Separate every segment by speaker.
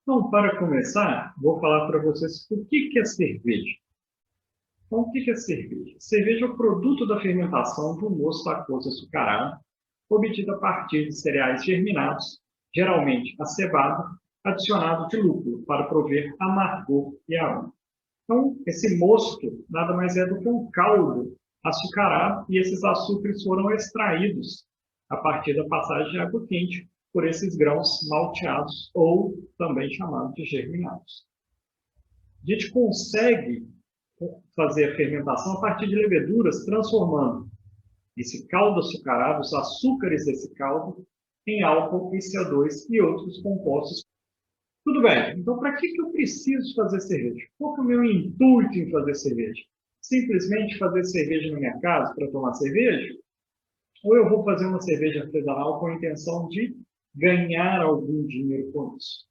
Speaker 1: Então, para começar, vou falar para vocês o que é cerveja. Então, o que é cerveja? Cerveja é o produto da fermentação do mosto aquoso açucarado, obtido a partir de cereais germinados, geralmente a cevada, adicionado de lúpulo, para prover amargor e aroma. Então, esse mosto nada mais é do que um caldo açucarado, e esses açúcares foram extraídos a partir da passagem de água quente por esses grãos malteados, ou também chamados de germinados. A gente consegue fazer a fermentação a partir de leveduras, transformando esse caldo açucarado, os açúcares desse caldo, em álcool e CO2 e outros compostos. Tudo bem, então para que eu preciso fazer cerveja? Qual que é o meu intuito em fazer cerveja? Simplesmente fazer cerveja na minha casa para tomar cerveja? Ou eu vou fazer uma cerveja artesanal com a intenção de ganhar algum dinheiro com isso?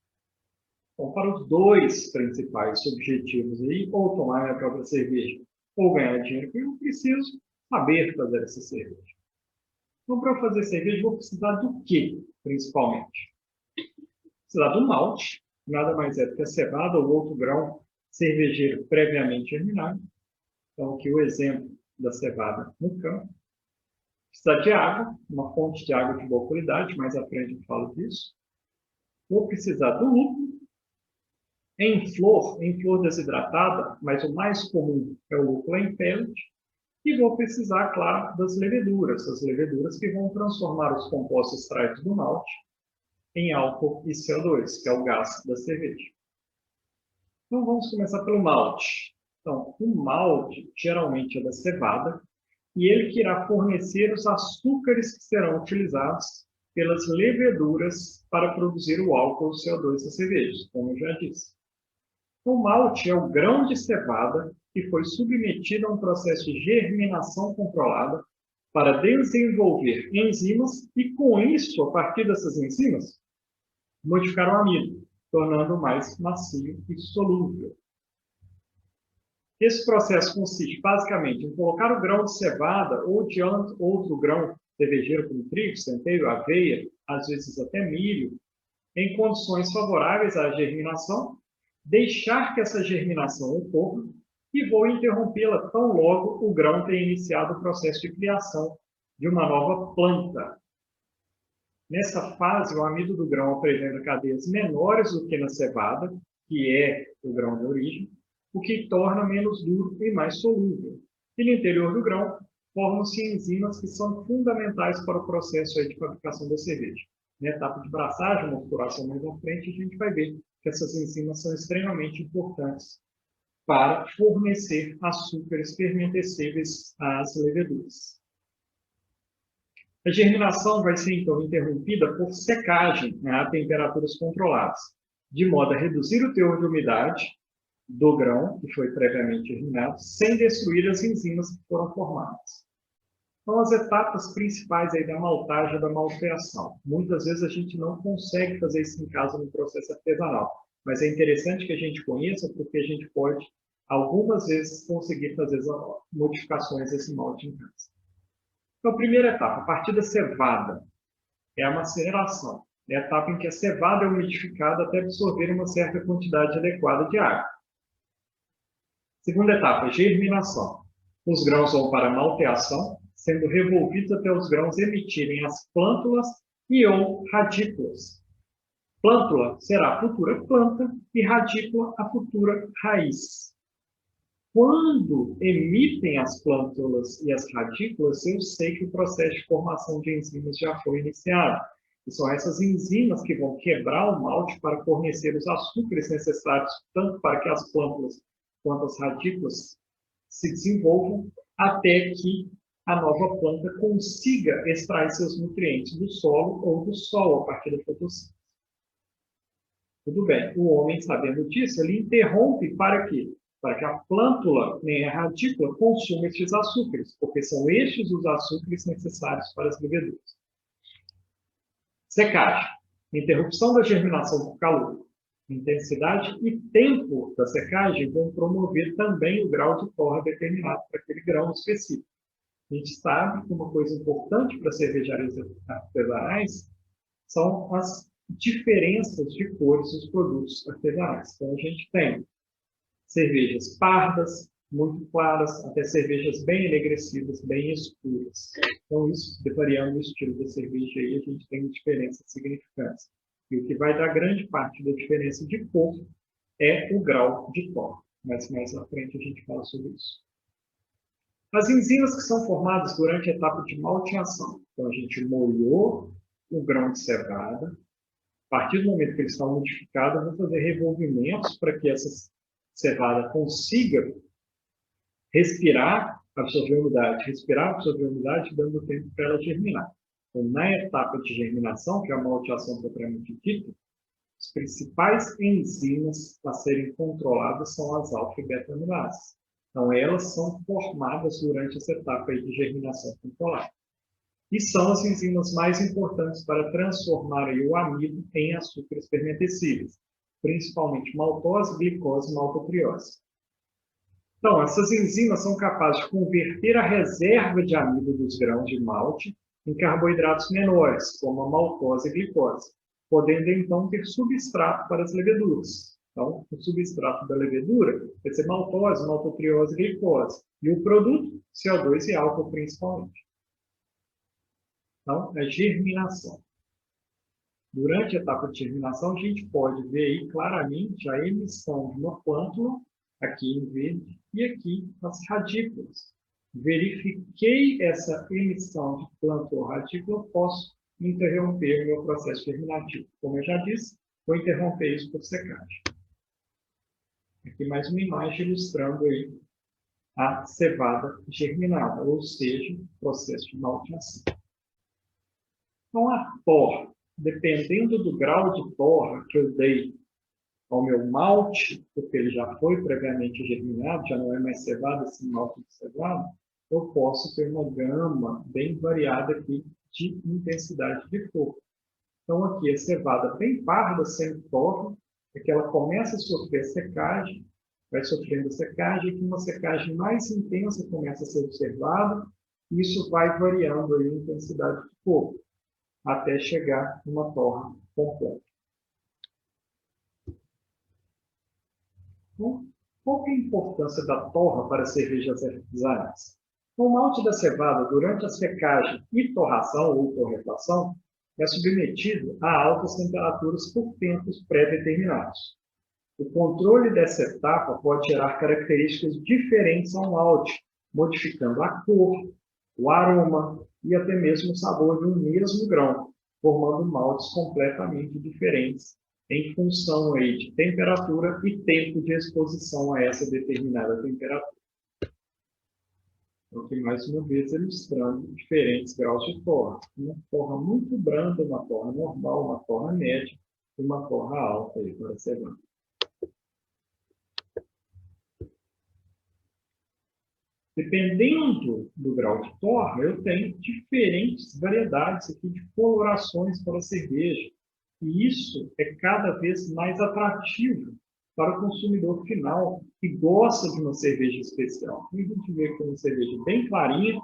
Speaker 1: Bom, para os dois principais objetivos aí, ou tomar minha própria cerveja, ou ganhar dinheiro, eu preciso saber fazer essa cerveja. Então, para eu fazer cerveja, eu vou precisar do quê, principalmente? Precisar do malte, nada mais é do que a cevada ou outro grão cervejeiro previamente germinado. Então, aqui o exemplo da cevada no campo. Precisar de água, uma fonte de água de boa qualidade, mais à frente eu falo disso. Vou precisar do lúpulo, em flor desidratada, mas o mais comum é o lúpulo em pellet. E vou precisar, claro, das leveduras, as leveduras que vão transformar os compostos extraídos do malte em álcool e CO2, que é o gás da cerveja. Então, vamos começar pelo malte. Então, o malte geralmente é da cevada, e ele que irá fornecer os açúcares que serão utilizados pelas leveduras para produzir o álcool e o CO2 da cerveja, como eu já disse. O malte é o grão de cevada que foi submetido a um processo de germinação controlada para desenvolver enzimas e, com isso, a partir dessas enzimas, modificar o amido, tornando-o mais macio e solúvel. Esse processo consiste, basicamente, em colocar o grão de cevada ou de outro grão cervejeiro, como trigo, centeio, aveia, às vezes até milho, em condições favoráveis à germinação, deixar que essa germinação ocorra e vou interrompê-la tão logo o grão tenha iniciado o processo de criação de uma nova planta. Nessa fase, o amido do grão apresenta cadeias menores do que na cevada, que é o grão de origem, o que torna menos duro e mais solúvel. E no interior do grão, formam-se enzimas que são fundamentais para o processo de fabricação da cerveja. Na etapa de braçagem, mosturação mais à frente, a gente vai ver que essas enzimas são extremamente importantes para fornecer açúcares fermentescíveis às leveduras. A germinação vai ser, então, interrompida por secagem, a temperaturas controladas, de modo a reduzir o teor de umidade do grão, que foi previamente germinado, sem destruir as enzimas que foram formadas. Então, as etapas principais aí da maltagem, da malteação. Muitas vezes a gente não consegue fazer isso em casa no processo artesanal, mas é interessante que a gente conheça, porque a gente pode, algumas vezes, conseguir fazer as modificações desse malte em casa. Então, a primeira etapa, a partir da cevada, é a maceração. É a etapa em que a cevada é umidificada até absorver uma certa quantidade adequada de água. Segunda etapa, germinação. Os grãos vão para a malteação, sendo revolvidos até os grãos emitirem as plântulas e ou radículas. Plântula será a futura planta e radícula a futura raiz. Quando emitem as plântulas e as radículas, eu sei que o processo de formação de enzimas já foi iniciado. E são essas enzimas que vão quebrar o malte para fornecer os açúcares necessários, tanto para que as plântulas quanto as radículas se desenvolvam, até que a nova planta consiga extrair seus nutrientes do solo ou do sol a partir da fotossíntese. Tudo bem, o homem, sabendo disso, ele interrompe para quê? Para que a plântula, nem a radícula, consuma estes açúcares, porque são estes os açúcares necessários para as leveduras. Secagem. Interrupção da germinação por calor. Intensidade e tempo da secagem vão promover também o grau de torra determinado para aquele grão específico. A gente sabe que uma coisa importante para cervejarias artesanais são as diferenças de cores dos produtos artesanais. Então, a gente tem cervejas pardas, muito claras, até cervejas bem enegrecidas, bem escuras. Então, isso, variando o estilo da cerveja, aí, a gente tem diferenças significantes. E o que vai dar grande parte da diferença de cor é o grau de torre. Mas mais à frente a gente fala sobre isso. As enzimas que são formadas durante a etapa de malteação. Então, a gente molhou o grão de cevada. A partir do momento que ele está modificado, eu vou fazer revolvimentos para que essa cevada consiga respirar, absorver umidade, dando tempo para ela germinar. Então, na etapa de germinação, que é a malteação propriamente dita, as principais enzimas a serem controladas são as alfa e beta-amilases. Então, elas são formadas durante essa etapa aí de germinação controlada. E são as enzimas mais importantes para transformar aí o amido em açúcares fermentescíveis, principalmente maltose, glicose e maltotriose. Então, essas enzimas são capazes de converter a reserva de amido dos grãos de malte em carboidratos menores, como a maltose e glicose, podendo então ter substrato para as leveduras. Então, o substrato da levedura vai ser maltose, maltotriose e glicose. E o produto, CO2 e álcool principalmente. Então, a germinação. Durante a etapa de germinação, a gente pode ver aí claramente a emissão de uma plântula, aqui em verde, e aqui as radículas. Verifiquei essa emissão de plântula ou radícula, posso interromper o meu processo germinativo. Como eu já disse, vou interromper isso por secagem. Aqui mais uma imagem ilustrando aí a cevada germinada, ou seja, processo de malteação. Então, a torra, dependendo do grau de torra que eu dei ao meu malte, porque ele já foi previamente germinado, já não é mais cevada, esse malte de cevada, eu posso ter uma gama bem variada aqui de intensidade de cor. Então, aqui a cevada bem parda, sem torra, é que ela começa a sofrer secagem, vai sofrendo secagem, e uma secagem mais intensa começa a ser observada, e isso vai variando aí a intensidade de cor, até chegar numa torra completa. Então, qual que é a importância da torra para cervejas artesanais? O malte da cevada, durante a secagem e torração ou torrefação, é submetido a altas temperaturas por tempos pré-determinados. O controle dessa etapa pode gerar características diferentes ao malte, modificando a cor, o aroma e até mesmo o sabor de um mesmo grão, formando maltes completamente diferentes em função aí de temperatura e tempo de exposição a essa determinada temperatura. Então, aqui mais uma vez ilustrando diferentes graus de torra. Uma torra muito branda, uma torra normal, uma torra média e uma torra alta aí para a cevada. Dependendo do grau de torra, eu tenho diferentes variedades aqui de colorações para a cerveja. E isso é cada vez mais atrativo para o consumidor final que gosta de uma cerveja especial. A gente vê aqui uma cerveja bem clarinha,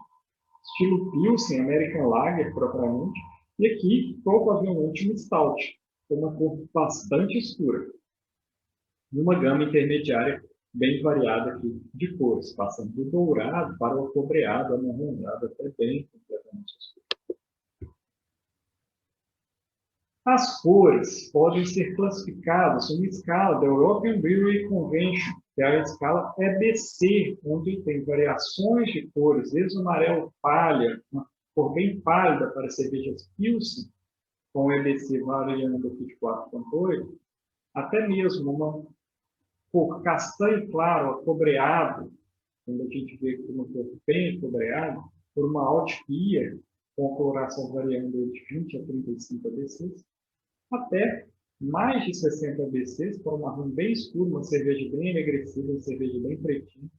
Speaker 1: estilo Pilsen, American Lager propriamente, e aqui provavelmente um Stout, com uma cor bastante escura. E uma gama intermediária bem variada aqui de cores, passando do dourado para o cobreado, amarronzado, até bem completamente escuro. As cores podem ser classificadas em uma escala da European Brewery Convention, que é a escala EBC, onde tem variações de cores, desde o amarelo palha, uma cor bem pálida para cervejas Pilsen, com o EBC variando aqui de 4,8, até mesmo uma cor castanho claro, acobreado, quando a gente vê que uma cor bem acobreada, por uma altpia, com a coloração variando de 20 a 35 ABCs, até mais de 60 ABCs, por um marrom bem escuro, uma cerveja bem enegrecida, uma cerveja bem pretinha,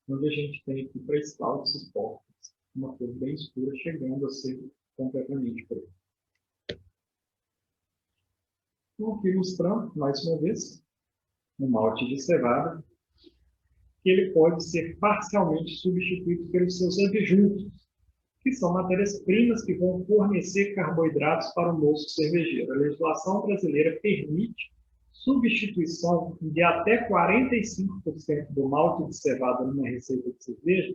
Speaker 1: onde a gente tem aqui para stouts e porters, uma cor bem escura, chegando a ser completamente preta. Então, aqui mostrando, mais uma vez, um malte de cevada, que ele pode ser parcialmente substituído pelos seus adjuntos, que são matérias-primas que vão fornecer carboidratos para o moço cervejeiro. A legislação brasileira permite substituição de até 45% do malte de cevada numa receita de cerveja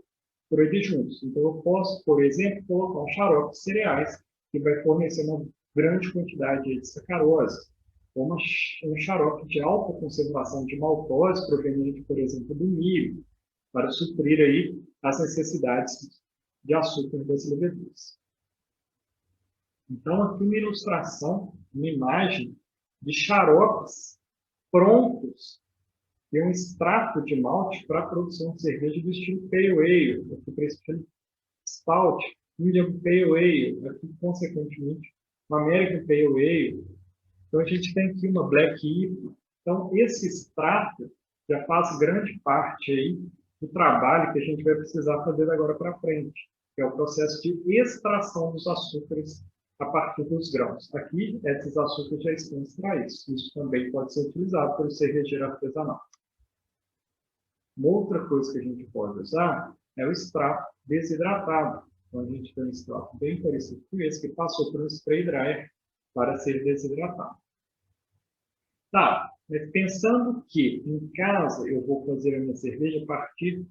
Speaker 1: por adjuntos. Então, eu posso, por exemplo, colocar um xarope de cereais, que vai fornecer uma grande quantidade de sacarose, ou um xarope de alta concentração de maltose, proveniente, por exemplo, do milho, para suprir aí as necessidades de açúcar das leveduras. Então, aqui uma ilustração, uma imagem de xaropes prontos e um extrato de malte para a produção de cerveja do estilo Pale Ale, aqui para esse estilo Stout, Indian Pale Ale, aqui, consequentemente, uma American Pale Ale. Então, a gente tem aqui uma Black IPA. Então, esse extrato já faz grande parte aí do trabalho que a gente vai precisar fazer agora para frente, que é o processo de extração dos açúcares a partir dos grãos. Aqui, esses açúcares já estão extraídos. Isso também pode ser utilizado pelo cervejeiro artesanal. Uma outra coisa que a gente pode usar é o extrato desidratado. Então, a gente tem um extrato bem parecido com esse, que passou por um spray dryer para ser desidratado. Tá, mas pensando que em casa eu vou fazer a minha cerveja a partir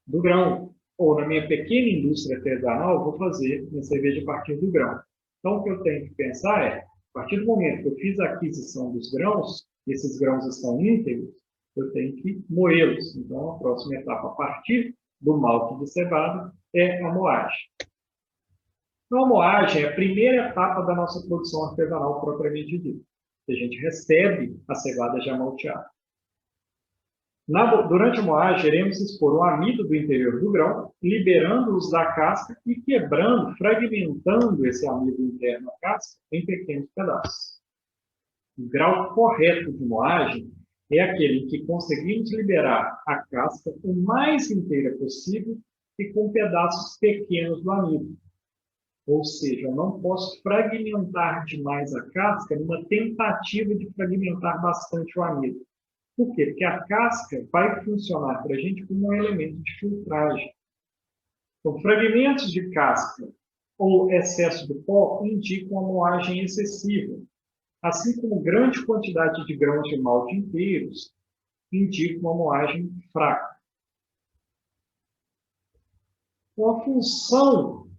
Speaker 1: do grão, ou na minha pequena indústria artesanal eu vou fazer minha cerveja a partir do grão. Então, o que eu tenho que pensar é, a partir do momento que eu fiz a aquisição dos grãos, esses grãos estão íntegros, eu tenho que moê-los. Então, a próxima etapa, a partir do malte de cevada, é a moagem. Então, a moagem é a primeira etapa da nossa produção artesanal propriamente dita. A gente recebe a cevada já malteada. Durante a moagem, iremos expor o amido do interior do grão, liberando-os da casca e quebrando, fragmentando esse amido interno da casca em pequenos pedaços. O grau correto de moagem é aquele em que conseguimos liberar a casca o mais inteira possível e com pedaços pequenos do amido. Ou seja, eu não posso fragmentar demais a casca numa tentativa de fragmentar bastante o amido. Por quê? Porque a casca vai funcionar para a gente como um elemento de filtragem. Então, fragmentos de casca ou excesso de pó indicam a moagem excessiva, assim como grande quantidade de grãos de malte inteiros indicam a moagem fraca. Então, a função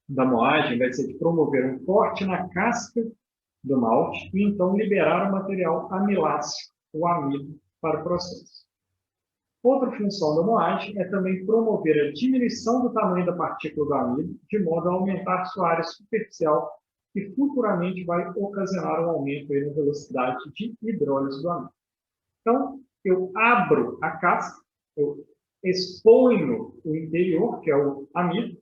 Speaker 1: da moagem vai ser de promover um corte na casca do malte e então liberar o material amiláceo, o amido, para o processo. Outra função da moagem é também promover a diminuição do tamanho da partícula do amido, de modo a aumentar sua área superficial, que futuramente vai ocasionar um aumento na velocidade de hidrólise do amido. Então, eu abro a casca, eu exponho o interior, que é o amido,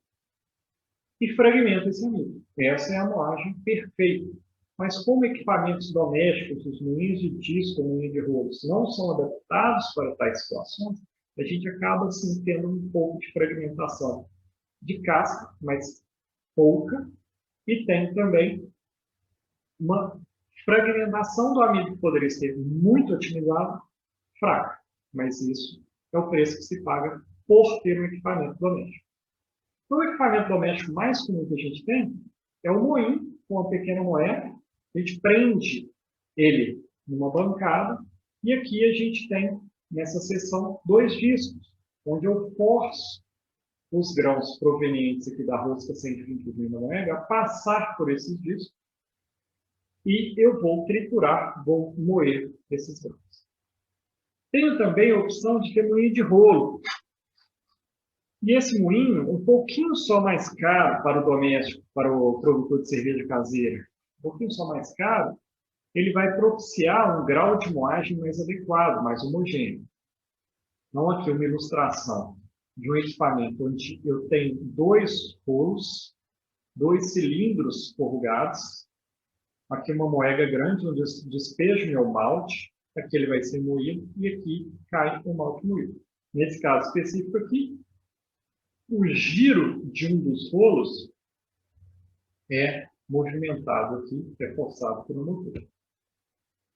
Speaker 1: e fragmento esse amido. Essa é a moagem perfeita. Mas como equipamentos domésticos, os moinhos de disco, o moinho de rolos, não são adaptados para tais situações, a gente acaba sim tendo um pouco de fragmentação de casca, mas pouca, e tem também uma fragmentação do amido que poderia ser muito otimizada, fraca. Mas isso é o preço que se paga por ter um equipamento doméstico. Então, o equipamento doméstico mais comum que a gente tem é o moinho, com uma pequena moeda. A gente prende ele numa bancada e aqui a gente tem, nessa seção, 2 discos, onde eu forço os grãos provenientes aqui da rosca 120 de moeda a passar por esses discos e eu vou triturar, vou moer esses grãos. Tenho também a opção de ter moinho de rolo. E esse moinho, um pouquinho só mais caro para o doméstico, para o produtor de cerveja caseira, um pouquinho só mais caro, ele vai propiciar um grau de moagem mais adequado, mais homogêneo. Então, aqui uma ilustração de um equipamento onde eu tenho 2 rolos, 2 cilindros corrugados, aqui uma moega grande, onde eu despejo meu malte, aqui ele vai ser moído, e aqui cai o malte moído. Nesse caso específico aqui, o giro de um dos rolos é movimentado aqui, é forçado pelo motor.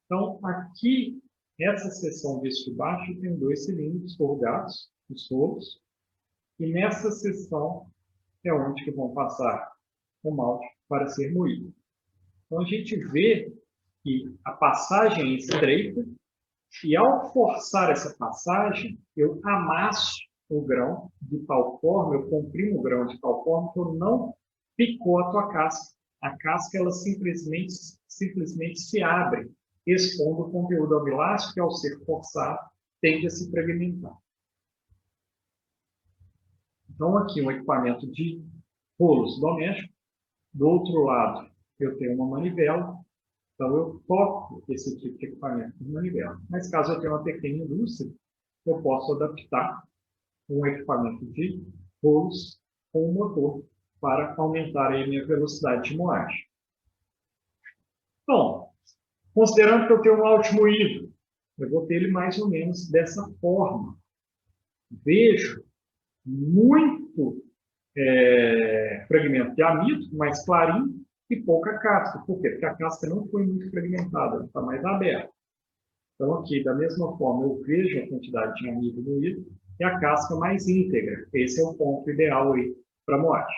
Speaker 1: Então, aqui, essa seção deste de baixo tem 2 cilindros corrugados, os rolos, e nessa seção é onde que vão passar o malte para ser moído. Então, a gente vê que a passagem é estreita e, ao forçar essa passagem, eu amasso o grão de tal forma, eu comprimo o grão de tal forma que eu não picoto a casca. A casca, ela simplesmente se abre, expondo o conteúdo amiláceo que, ao ser forçado, tende a se fragmentar. Então, aqui um equipamento de rolos doméstico. Do outro lado, eu tenho uma manivela. Então, eu toco esse tipo de equipamento de manivela. Mas, caso eu tenha uma pequena indústria, eu posso adaptar um equipamento de rolos com um motor para aumentar a minha velocidade de moagem. Bom, considerando que eu tenho um malte moído, eu vou ter ele mais ou menos dessa forma. Vejo muito fragmento de amido, mais clarinho, e pouca casca. Por quê? Porque a casca não foi muito fragmentada, ela está mais aberta. Então, aqui, da mesma forma, eu vejo a quantidade de amido moído e a casca mais íntegra. Esse é o ponto ideal aí para moagem.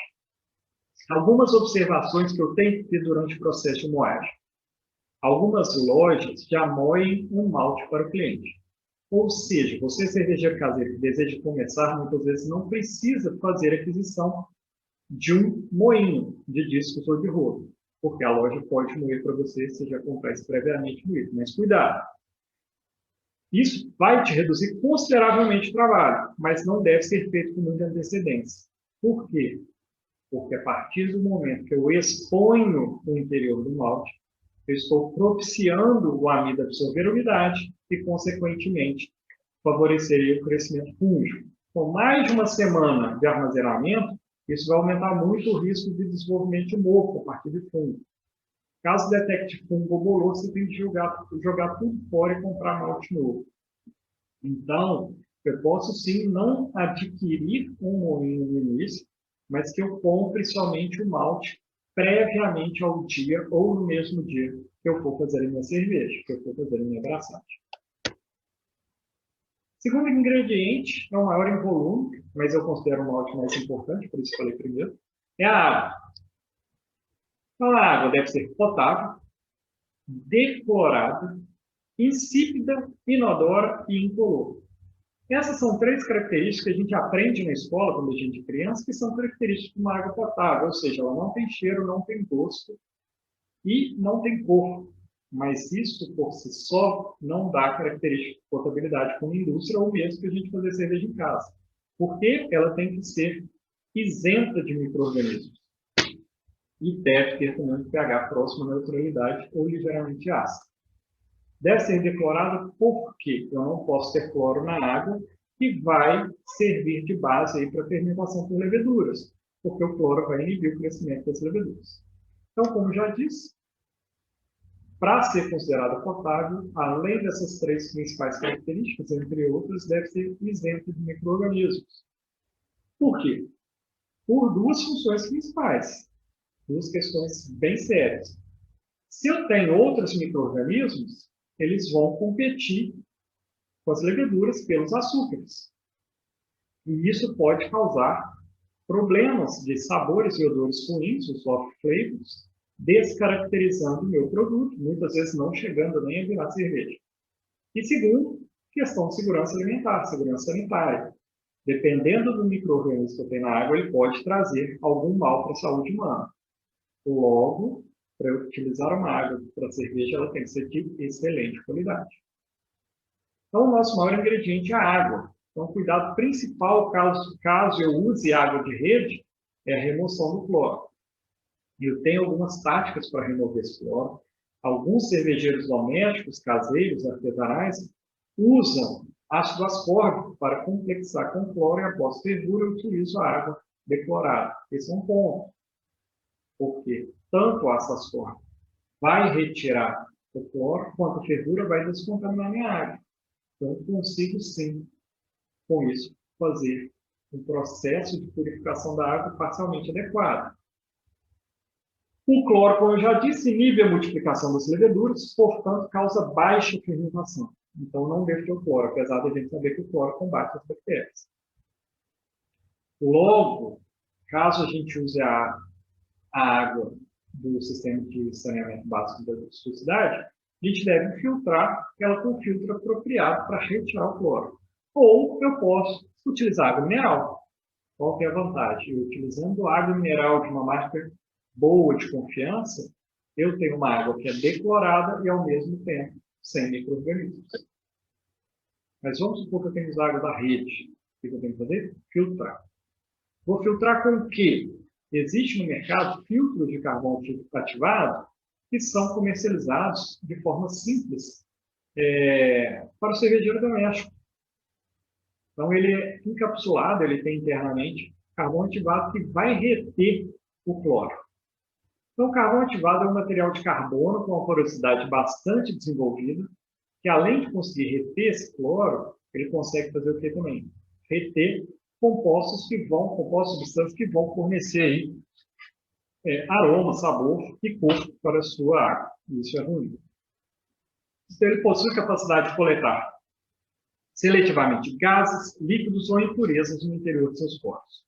Speaker 1: Algumas observações que eu tenho que ter durante o processo de moagem. Algumas lojas já moem um malte para o cliente. Ou seja, você, cervejeiro caseiro, que deseja começar, muitas vezes não precisa fazer aquisição de um moinho de discos ou de rolo, porque a loja pode moer para você se já comprar isso previamente moído. Mas cuidado! Isso vai te reduzir consideravelmente o trabalho, mas não deve ser feito com muita antecedência. Por quê? Porque a partir do momento que eu exponho o interior do malte, eu estou propiciando o amido absorver umidade e, consequentemente, favorecer o crescimento fúngico. Com mais de uma semana de armazenamento, isso vai aumentar muito o risco de desenvolvimento de mofo a partir de fungo. Caso detecte fungo ou bolor, você tem que jogar tudo fora e comprar malte novo. Então, eu posso sim não adquirir um moinho no início, mas que eu compre somente o malte previamente ao dia ou no mesmo dia que eu for fazer a minha cerveja, que eu for fazer a minha braçagem. Segundo ingrediente, é o maior em volume, mas eu considero o malte mais importante, por isso falei primeiro, é a água. Então, a água deve ser potável, declorada, insípida, inodora e incolor. Essas são três características que a gente aprende na escola, quando a gente é criança, que são características de uma água potável, ou seja, ela não tem cheiro, não tem gosto e não tem cor. Mas isso, por si só, não dá característica de potabilidade como indústria ou mesmo que a gente fazer cerveja em casa. Porque ela tem que ser isenta de micro-organismos. E deve ter também um pH próximo à neutralidade ou ligeiramente ácido. Deve ser declorada porque eu não posso ter cloro na água que vai servir de base para a fermentação por leveduras, porque o cloro vai inibir o crescimento das leveduras. Então, como já disse, para ser considerada potável, além dessas três principais características, entre outras, deve ser isenta de micro-organismos. Por quê? Por duas funções principais, duas questões bem sérias. Se eu tenho outros micro-organismos, eles vão competir com as leveduras pelos açúcares. E isso pode causar problemas de sabores e odores ruins, os off flavors, descaracterizando o meu produto, muitas vezes não chegando nem a virar cerveja. E segundo, questão de segurança alimentar, segurança sanitária. Dependendo do micro-organismo que eu tenho na água, ele pode trazer algum mal para a saúde humana. Logo, para eu utilizar uma água para cerveja, ela tem que ser de excelente qualidade. Então, o nosso maior ingrediente é a água. Então, o cuidado principal, caso eu use água de rede, é a remoção do cloro. E eu tenho algumas táticas para remover esse cloro. Alguns cervejeiros domésticos, caseiros, artesanais, usam ácido ascórbico para complexar com cloro e, após fervura, eu utilizo a água declorada. Esse é um ponto. Porque tanto o ácido ascórbico vai retirar o cloro, quanto a fervura vai descontaminar a minha água. Então, eu consigo, sim, com isso, fazer um processo de purificação da água parcialmente adequado. O cloro, como eu já disse, inibe a multiplicação das leveduras, portanto, causa baixa fermentação. Então, não devo ter o cloro, apesar de a gente saber que o cloro combate as bactérias. Logo, caso a gente use a água do sistema de saneamento básico da sua cidade, a gente deve filtrar ela com um filtro apropriado para retirar o cloro. Ou eu posso utilizar água mineral. Qual que é a vantagem? Eu, utilizando água mineral de uma marca boa, de confiança, eu tenho uma água que é declorada e, ao mesmo tempo, sem micro-organismos. Mas vamos supor que eu tenho água da rede. O que eu tenho que fazer? Filtrar. Vou filtrar com o quê? Existe no mercado filtros de carvão ativado que são comercializados de forma simples para o cervejeiro doméstico. Então, ele é encapsulado, ele tem internamente carvão ativado que vai reter o cloro. Então, o carvão ativado é um material de carbono com uma porosidade bastante desenvolvida, que além de conseguir reter esse cloro, ele consegue fazer o que também? Reter compostos, substâncias que vão fornecer aí, aroma, sabor e cor para a sua água. Isso é ruim. Então, ele possui capacidade de coletar seletivamente gases, líquidos ou impurezas no interior de seus poros.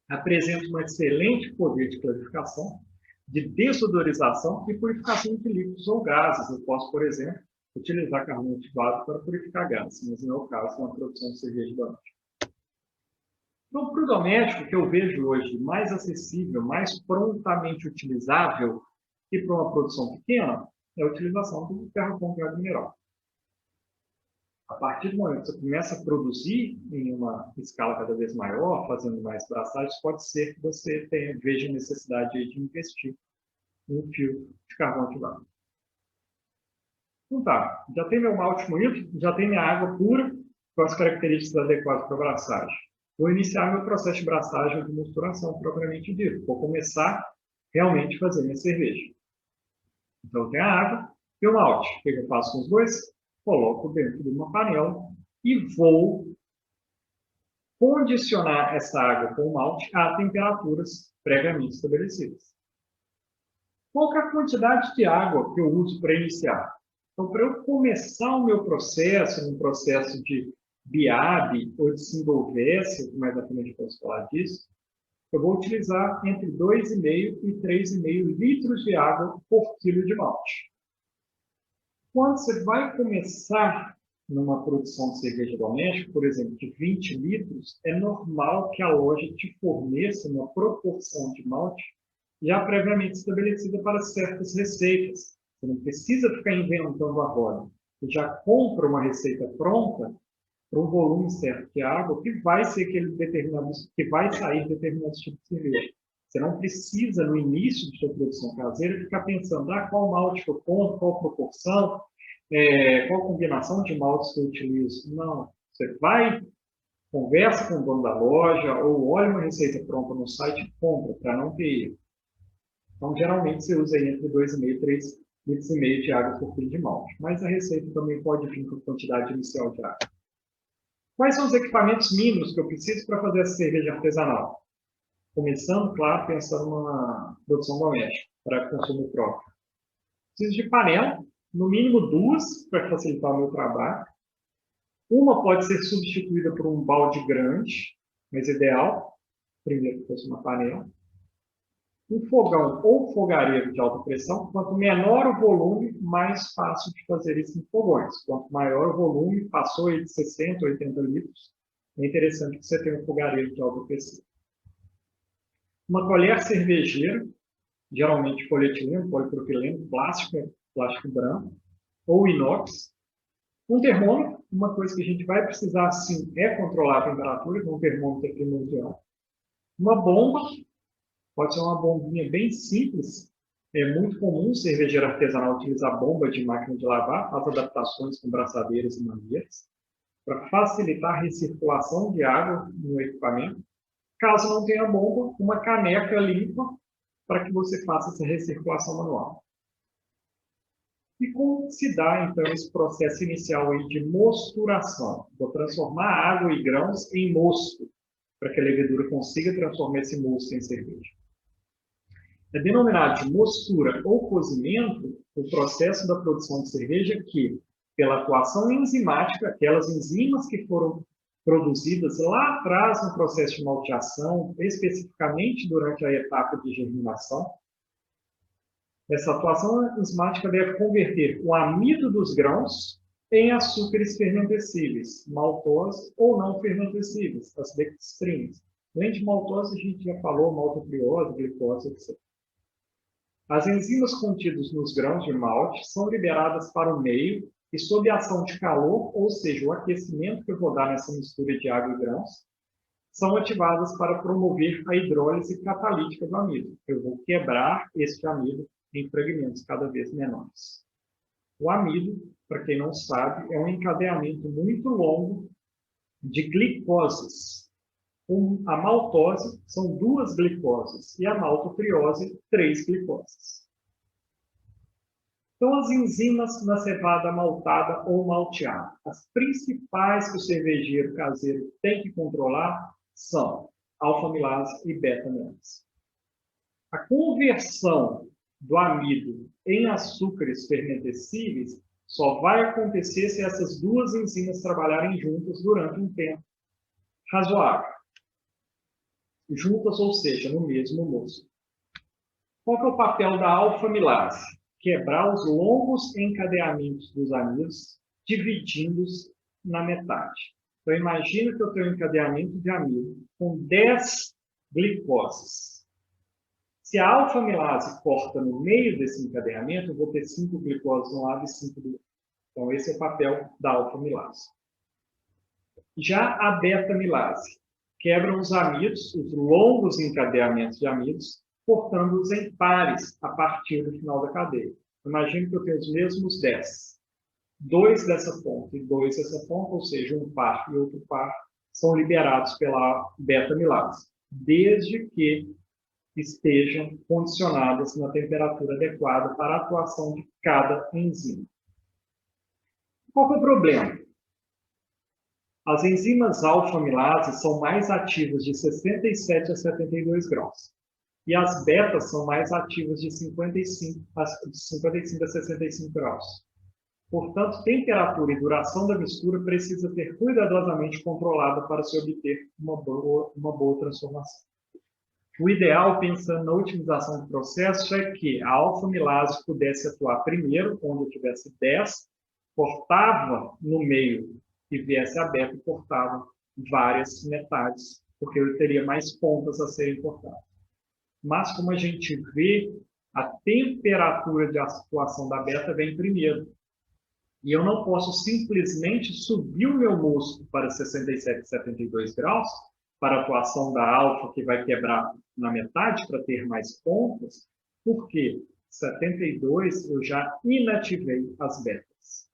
Speaker 1: Apresenta um excelente poder de clarificação, de desodorização e purificação de líquidos ou gases. Eu posso, por exemplo, utilizar carvão ativado para purificar gases, mas não é o caso na produção de cerveja doméstica. Então, para o doméstico, que eu vejo hoje mais acessível, mais prontamente utilizável e para uma produção pequena, é a utilização do ferro com água mineral. A partir do momento que você começa a produzir em uma escala cada vez maior, fazendo mais braçagens, pode ser que você veja necessidade de investir em um filtro de carvão ativado. Então tá, já tem meu malte moído, já tem minha água pura, com as características adequadas para a braçagem. Vou iniciar meu processo de braçagem ou de misturação propriamente dito. Vou começar realmente a fazer minha cerveja. Então eu tenho a água e o malte. O que eu faço com os dois? Coloco dentro de uma panela e vou condicionar essa água com o malte a temperaturas previamente estabelecidas. Qual que é a quantidade de água que eu uso para iniciar? Então, para eu começar o meu processo, um processo de BIAB ou de Single-VS, mais à frente eu posso falar disso, eu vou utilizar entre 2,5 e 3,5 litros de água por quilo de malte. Quando você vai começar numa produção de cerveja doméstica, por exemplo, de 20 litros, é normal que a loja te forneça uma proporção de malte já previamente estabelecida para certas receitas. Você não precisa ficar inventando a roda. Você já compra uma receita pronta para um volume certo de água que vai ser aquele determinado, que vai sair determinado tipo de cerveja. Você não precisa, no início de sua produção caseira, ficar pensando qual malte que eu compro, qual proporção, qual combinação de maltes que eu utilizo. Não. Você vai, conversa com o dono da loja, ou olha uma receita pronta no site e compra, para não ter erro. Então, geralmente, você usa aí entre 2,5 e 3,5 litros de água por quilo de malte. Mas a receita também pode vir com a quantidade inicial de água. Quais são os equipamentos mínimos que eu preciso para fazer essa cerveja artesanal? Começando, claro, pensando numa produção doméstica, para consumo próprio. Preciso de panela, no mínimo 2, para facilitar o meu trabalho. Uma pode ser substituída por um balde grande, mas ideal, primeiro que fosse uma panela. Um fogão ou fogareiro de alta pressão, quanto menor o volume, mais fácil de fazer isso em fogões. Quanto maior o volume, passou de 60, 80 litros, é interessante que você tenha um fogareiro de alta pressão. Uma colher cervejeira, geralmente polietileno, polipropileno, plástico branco, ou inox. Um termômetro, uma coisa que a gente vai precisar, sim, é controlar a temperatura, então um termômetro é primordial. Uma bomba, pode ser uma bombinha bem simples, é muito comum o cervejeiro artesanal utilizar bomba de máquina de lavar, faz adaptações com braçadeiras e mangueiras, para facilitar a recirculação de água no equipamento. Caso não tenha bomba, uma caneca limpa para que você faça essa recirculação manual. E como se dá, então, esse processo inicial aí de mosturação? Vou transformar água e grãos em mosto, para que a levedura consiga transformar esse mosto em cerveja. É denominado de mostura ou cozimento o processo da produção de cerveja que, pela atuação enzimática, aquelas enzimas que foram produzidas lá atrás no processo de malteação, especificamente durante a etapa de germinação. Essa atuação enzimática deve converter o amido dos grãos em açúcares fermentescíveis, maltose ou não fermentescíveis, as dextrinas. Além de maltose, a gente já falou maltotriose, glicose, etc. As enzimas contidas nos grãos de malte são liberadas para o meio e, sob a ação de calor, ou seja, o aquecimento que eu vou dar nessa mistura de água e grãos, são ativadas para promover a hidrólise catalítica do amido. Eu vou quebrar este amido em fragmentos cada vez menores. O amido, para quem não sabe, é um encadeamento muito longo de glicoses. A maltose são 2 glicoses e a maltotriose, 3 glicoses. Então, as enzimas na cevada maltada ou malteada, as principais que o cervejeiro caseiro tem que controlar são alfa-amilase e beta-amilase. A conversão do amido em açúcares fermentescíveis só vai acontecer se essas 2 enzimas trabalharem juntas durante um tempo razoável. Juntas, ou seja, no mesmo mosto. Qual que é o papel da alfa-amilase? Quebrar os longos encadeamentos dos amidos, dividindo-os na metade. Então, imagina que eu tenho um encadeamento de amido com 10 glicoses. Se a alfa-amilase corta no meio desse encadeamento, eu vou ter 5 glicoses de um lado e 5 do outro. Então, esse é o papel da alfa-amilase. Já a beta-amilase quebra os amidos, os longos encadeamentos de amidos, cortando-os em pares a partir do final da cadeia. Imagine que eu tenho os mesmos 10. 2 dessa ponta e 2 dessa ponta, ou seja, um par e outro par, são liberados pela beta-amilase, desde que estejam condicionadas na temperatura adequada para a atuação de cada enzima. Qual é o problema? As enzimas alfa-amilase são mais ativas de 67 a 72 graus. E as betas são mais ativas de 55 a 65 graus. Portanto, temperatura e duração da mistura precisa ser cuidadosamente controlada para se obter uma boa transformação. O ideal, pensando na otimização do processo, é que a alfa-amilase pudesse atuar primeiro, onde eu tivesse 10, cortava no meio e viesse a beta e cortava várias metades, porque eu teria mais pontas a serem cortadas. Mas, como a gente vê, a temperatura de atuação da beta vem primeiro. E eu não posso simplesmente subir o meu mosto para 67, 72 graus, para a atuação da alfa, que vai quebrar na metade para ter mais pontas, porque 72 eu já inativei as betas.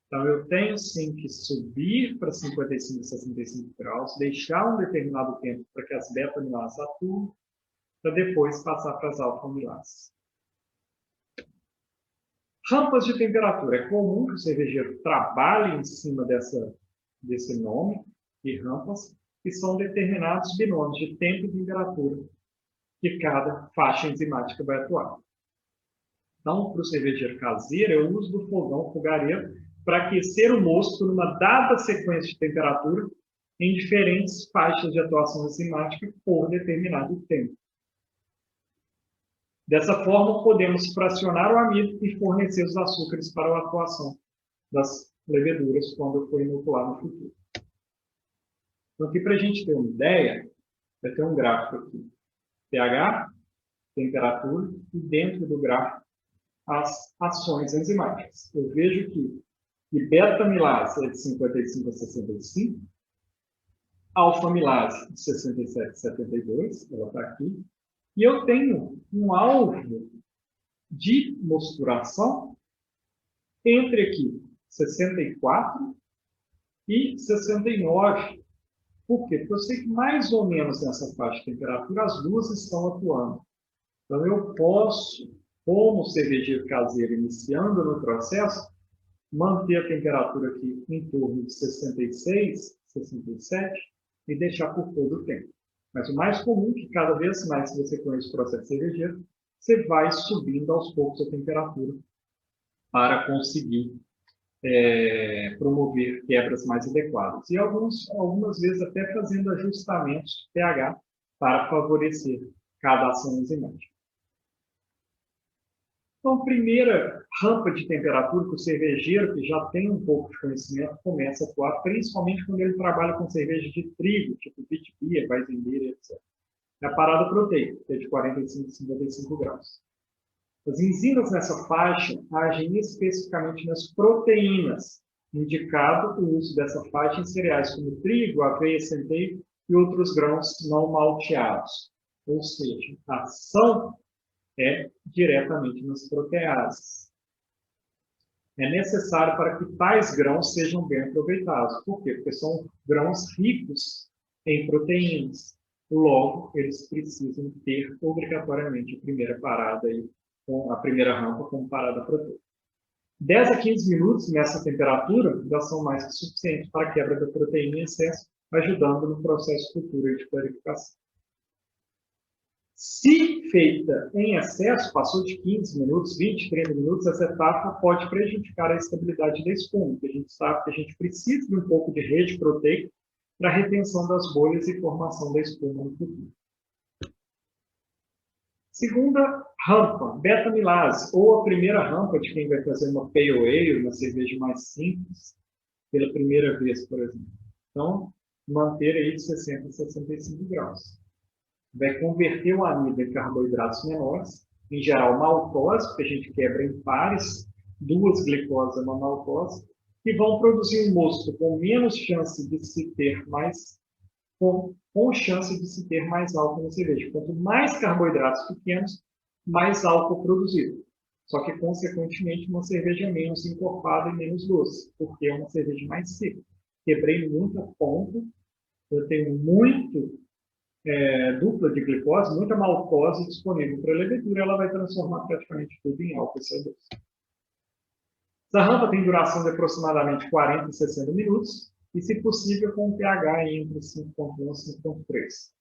Speaker 1: Então, eu tenho sim que subir para 55, 65 graus, deixar um determinado tempo para que as beta-amilases atuem, para depois passar para as alfa-amilases. Rampas de temperatura. É comum que o cervejeiro trabalhe em cima desse nome e rampas, que são determinados binômios de tempo e temperatura que cada faixa enzimática vai atuar. Então, para o cervejeiro caseiro, eu uso do fogão fogareiro para aquecer o mosto numa dada sequência de temperatura em diferentes faixas de atuação enzimática por determinado tempo. Dessa forma, podemos fracionar o amido e fornecer os açúcares para a atuação das leveduras quando for inocular no futuro. Então, aqui para a gente ter uma ideia, vai ter um gráfico aqui. pH, temperatura, e dentro do gráfico, as ações enzimáticas. Eu vejo que beta-amilase é de 55 a 65, alfa-amilase de 67 a 72, ela está aqui, e eu tenho um alvo de mosturação entre aqui 64 e 69. Por quê? Porque eu sei que mais ou menos nessa faixa de temperatura as duas estão atuando. Então eu posso, como cervejeiro caseiro iniciando no processo, manter a temperatura aqui em torno de 66, 67 e deixar por todo o tempo. Mas o mais comum é que cada vez mais, se você conhece o processo cervejeiro, você vai subindo aos poucos a temperatura para conseguir promover quebras mais adequadas. E algumas vezes até fazendo ajustamentos de pH para favorecer cada ação enzimática. Então, primeira rampa de temperatura que o cervejeiro, que já tem um pouco de conhecimento, começa a atuar, principalmente quando ele trabalha com cerveja de trigo, tipo Witbier, Weizenbier, etc. É a parada proteica, que é de 45 a 55 graus. As enzimas nessa faixa agem especificamente nas proteínas, indicado o uso dessa faixa em cereais como trigo, aveia, centeio e outros grãos não malteados. Ou seja, a ação é diretamente nas proteases. É necessário para que tais grãos sejam bem aproveitados. Por quê? Porque são grãos ricos em proteínas. Logo, eles precisam ter obrigatoriamente a primeira parada aí, com a primeira rampa como parada proteica. 10 a 15 minutos nessa temperatura já são mais que suficientes para a quebra da proteína em excesso, ajudando no processo futuro de clarificação. Se feita em excesso, passou de 15 minutos, 20, 30 minutos, essa etapa pode prejudicar a estabilidade da espuma, porque a gente sabe que a gente precisa de um pouco de rede proteica para a retenção das bolhas e formação da espuma no futuro. Segunda rampa, beta-amilase, ou a primeira rampa de quem vai fazer uma pale ale, uma cerveja mais simples, pela primeira vez, por exemplo. Então, manter aí de 60 a 65 graus. Vai converter o amido em carboidratos menores, em geral maltose, porque a gente quebra em pares, duas glicoses é uma maltose, e vão produzir um mosto com menos chance de se ter mais, com chance de se ter mais álcool na cerveja. Quanto mais carboidratos pequenos, mais álcool produzido. Só que, consequentemente, uma cerveja menos encorpada e menos doce, porque é uma cerveja mais seca. Quebrei muita ponta, eu tenho muito dupla de glicose, muita maltose disponível para a levedura, ela vai transformar praticamente tudo em álcool CO2. Essa rampa tem duração de aproximadamente 40 a 60 minutos e, se possível, com um pH entre 5,1 e 5,3.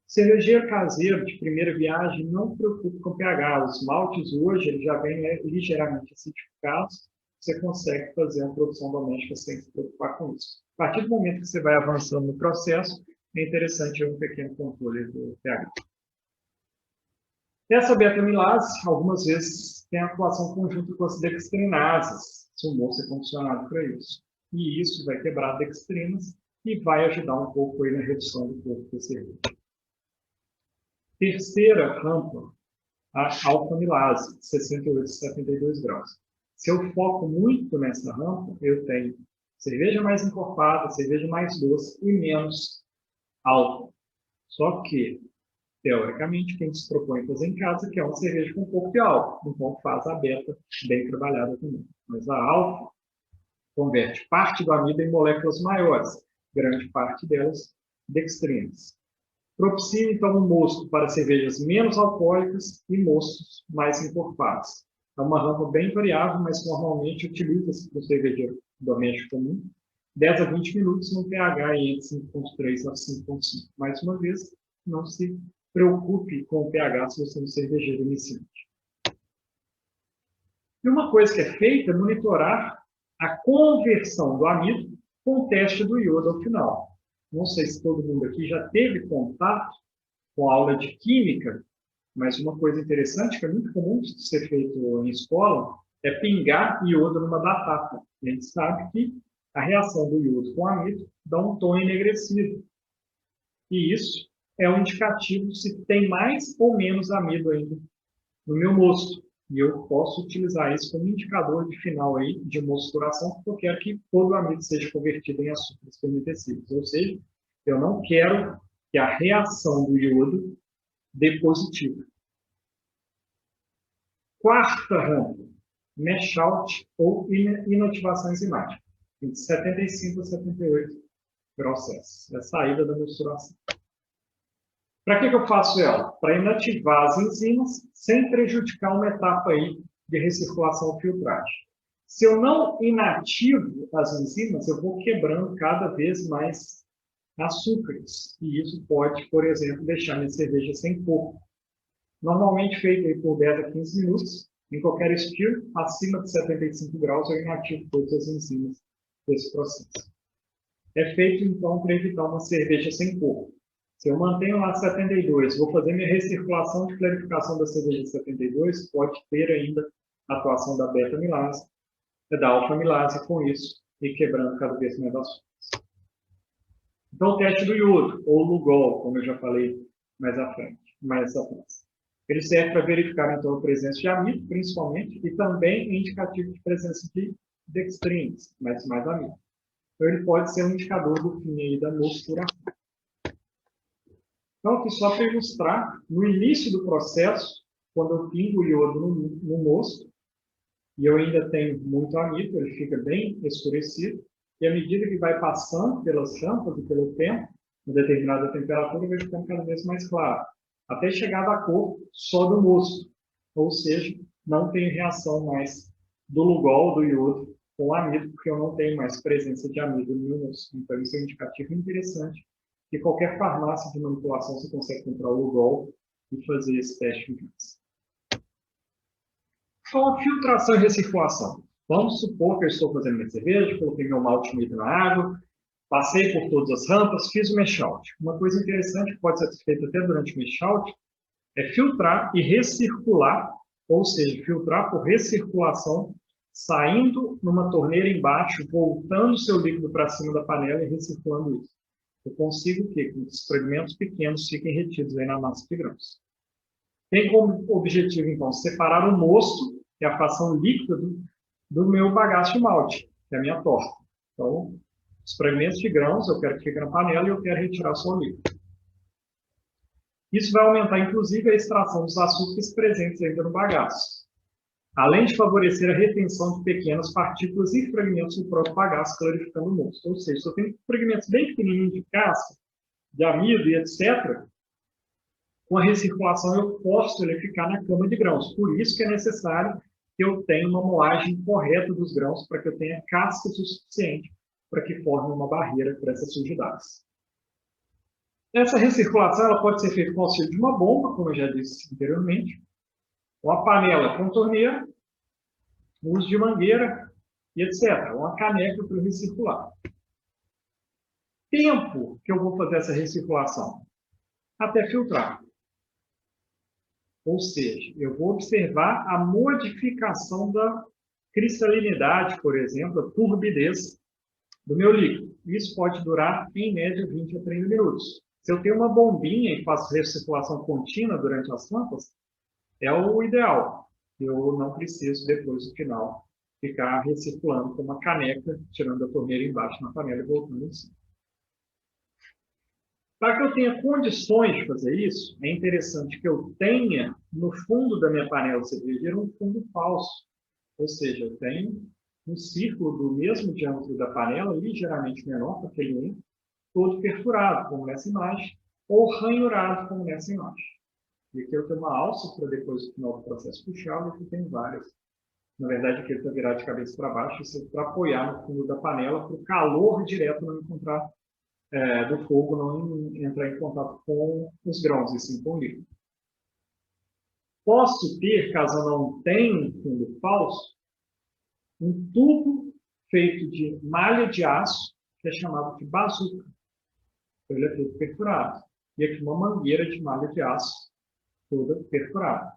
Speaker 1: Cervejeiro caseiro de primeira viagem não se preocupe com pH. Os maltes hoje eles já vêm ligeiramente acidificados, você consegue fazer uma produção doméstica sem se preocupar com isso. A partir do momento que você vai avançando no processo, é interessante um pequeno controle do pH. Essa beta-amilase, algumas vezes, tem atuação conjunta com as dextrinases, se o moço é condicionado para isso. E isso vai quebrar dextrinas e vai ajudar um pouco aí na redução do corpo da cerveja. Terceira rampa, a alfa-amilase, 68 a 72 graus. Se eu foco muito nessa rampa, eu tenho cerveja mais encorpada, cerveja mais doce e menos álcool. Só que, teoricamente, quem se propõe fazer em casa quer uma cerveja com um pouco de álcool, então faz a beta bem trabalhada também. Mas a alfa converte parte do amido em moléculas maiores, grande parte delas dextrinas. Propicia, então, um mosto para cervejas menos alcoólicas e mostos mais encorpados. É uma rampa bem variável, mas normalmente utiliza-se para o cervejeiro doméstico comum, 10 a 20 minutos no pH entre 5,3 a 5,5. Mais uma vez, não se preocupe com o pH se você é um cervejeiro iniciante. E uma coisa que é feita é monitorar a conversão do amido com o teste do iodo ao final. Não sei se todo mundo aqui já teve contato com a aula de química, mas uma coisa interessante que é muito comum de ser feito em escola é pingar iodo numa batata. A gente sabe que a reação do iodo com amido dá um tom enegrecido. E isso é um indicativo se tem mais ou menos amido ainda no meu mosto. E eu posso utilizar isso como indicador de final aí de mosturação, porque eu quero que todo o amido seja convertido em açúcares fermentescíveis. Ou seja, eu não quero que a reação do iodo dê positivo. Quarta rampa, mash out ou inativação enzimática, de 75 a 78 graus Celsius. É a saída da mosturação. Para que eu faço ela? Para inativar as enzimas sem prejudicar uma etapa aí de recirculação ou filtragem. Se eu não inativo as enzimas, eu vou quebrando cada vez mais açúcares. E isso pode, por exemplo, deixar minha cerveja sem corpo. Normalmente feito aí por 10 a 15 minutos, Em qualquer estilo, acima de 75 graus, eu inativo todas as enzimas desse processo. É feito, então, para evitar uma cerveja sem cor. Se eu mantenho lá 72, vou fazer minha recirculação de clarificação da cerveja 72, pode ter ainda a atuação da beta-milase, da alfa-milase com isso, e quebrando cada vez mais as fontes. Então, o teste do iodo, ou Lugol, como eu já falei mais à frente. Ele serve para verificar, então, a presença de amido, principalmente, e também é indicativo de presença de dextrins, mais amido. Então, ele pode ser um indicador do fim aí da mosturação. Então, aqui só para ilustrar, no início do processo, quando eu pingo o iodo no mosto, e eu ainda tenho muito amido, ele fica bem escurecido, e à medida que vai passando pelas tampas e pelo tempo, em determinada temperatura, vai ficando cada vez mais claro, até chegar da cor só do mosto, ou seja, não tem reação mais do Lugol, do iodo, com o amido, porque eu não tenho mais presença de amido no meu mosto. Então, isso é um indicativo interessante, que qualquer farmácia de manipulação você consegue comprar o Lugol e fazer esse teste em casa. Então, a filtração e recirculação. Vamos supor que eu estou fazendo minha cerveja, coloquei meu malte moído na água, passei por todas as rampas, fiz o mash out. Uma coisa interessante que pode ser feita até durante o mash out é filtrar e recircular, ou seja, filtrar por recirculação, saindo numa torneira embaixo, voltando o seu líquido para cima da panela e recirculando isso. Eu consigo que os fragmentos pequenos fiquem retidos aí na massa de grãos. Tem como objetivo, então, separar o mosto, que é a fração líquida do meu bagaço de malte, que é a minha torta. Então, os fragmentos de grãos eu quero que fiquem na panela e eu quero retirar só o líquido. Isso vai aumentar, inclusive, a extração dos açúcares presentes ainda no bagaço, além de favorecer a retenção de pequenas partículas e fragmentos do próprio bagaço, clarificando o mosto. Ou seja, se eu tenho fragmentos bem pequenininhos de casca, de amido e etc., com a recirculação eu forço ele a ficar na cama de grãos. Por isso que é necessário que eu tenha uma moagem correta dos grãos, para que eu tenha casca suficiente para que forme uma barreira para essas sujidades. Essa recirculação ela pode ser feita com o auxílio de uma bomba, como eu já disse anteriormente, uma panela com torneira, uso de mangueira e etc. Uma caneca para recircular. Tempo que eu vou fazer essa recirculação? Até filtrar. Ou seja, eu vou observar a modificação da cristalinidade, por exemplo, a turbidez do meu líquido. Isso pode durar, em média, 20 a 30 minutos. Se eu tenho uma bombinha e faço recirculação contínua durante as tampas, é o ideal. Eu não preciso, depois do final, ficar recirculando com uma caneca, tirando a torneira embaixo na panela e voltando em cima. Para que eu tenha condições de fazer isso, é interessante que eu tenha, no fundo da minha panela cervejeira, um fundo falso. Ou seja, eu tenho um círculo do mesmo diâmetro da panela, ligeiramente menor que aquele ente, todo perfurado, como nessa imagem, ou ranhurado, como nessa imagem. E aqui eu tenho uma alça para depois do final do processo puxar, e aqui tem várias. Na verdade, aqui ele está virado de cabeça para baixo, isso é para apoiar no fundo da panela, para o calor direto não encontrar do fogo, não entrar em contato com os grãos, e sim com o líquido. Posso ter, caso eu não tenha um fundo falso, um tubo feito de malha de aço, que é chamado de bazuca. Ele é todo perfurado. E aqui uma mangueira de malha de aço, toda perfurada.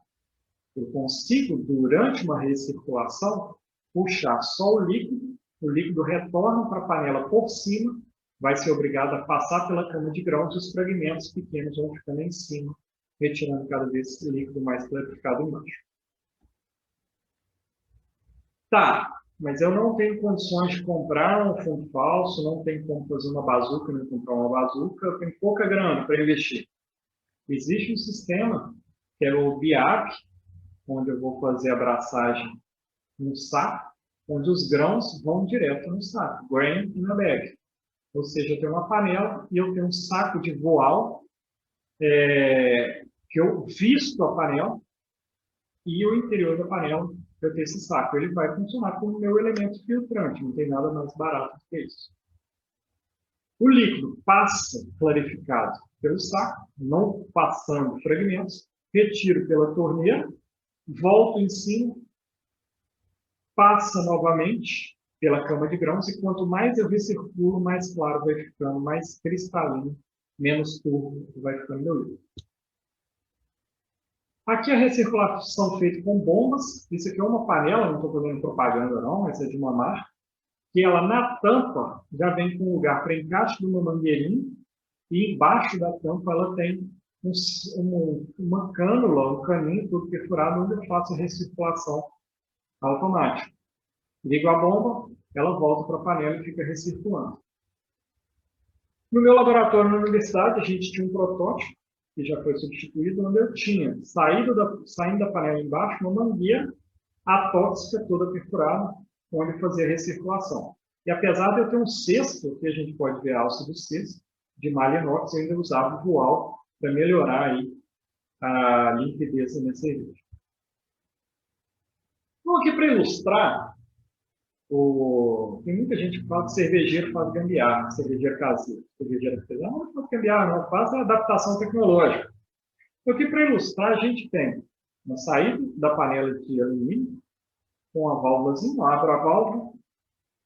Speaker 1: Eu consigo, durante uma recirculação, puxar só o líquido retorna para a panela por cima, vai ser obrigado a passar pela cama de grãos e os fragmentos pequenos vão ficando em cima, retirando cada vez esse líquido mais clarificado embaixo. Tá, mas eu não tenho condições de comprar um fundo falso, não tenho como fazer uma bazuca, nem comprar uma bazuca, eu tenho pouca grana para investir. Existe um sistema, que é o BIAP, onde eu vou fazer a abraçagem no saco, onde os grãos vão direto no saco, grain in a bag. Ou seja, eu tenho uma panela e eu tenho um saco de voal, que eu visto a panela, e o interior da panela eu tenho esse saco. Ele vai funcionar como meu elemento filtrante, não tem nada mais barato do que isso. O líquido passa clarificado pelo saco, não passando fragmentos, retiro pela torneira, volto em cima passa novamente pela cama de grãos, e quanto mais eu recirculo, mais claro vai ficando, mais cristalino, menos turvo vai ficando meu líquido. Aqui a recirculação feita com bombas. Isso aqui é uma panela, não estou fazendo propaganda não, mas é de uma marca, que ela na tampa já vem com um lugar para encaixe de uma mangueirinha, e embaixo da tampa ela tem uma cânula, um caninho todo perfurado, onde eu faço a recirculação automática. Ligo a bomba, ela volta para a panela e fica recirculando. No meu laboratório na universidade, a gente tinha um protótipo, que já foi substituído, onde eu tinha, saindo da panela embaixo, uma mangueira atóxica toda perfurada, onde fazia a recirculação. E apesar de eu ter um cesto, que a gente pode ver a alça do cesto, de malha inox, eu ainda usava o voal para melhorar aí a limpidez da minha cerveja. Então, aqui para ilustrar, tem muita gente que fala que cervejeiro faz gambiarra, cervejeiro caseiro, cervejeiro artesanal, não faz gambiarra, não, faz a adaptação tecnológica. Então, aqui para ilustrar, a gente tem uma saída da panela de alumínio, com a válvulazinha, abro a válvula,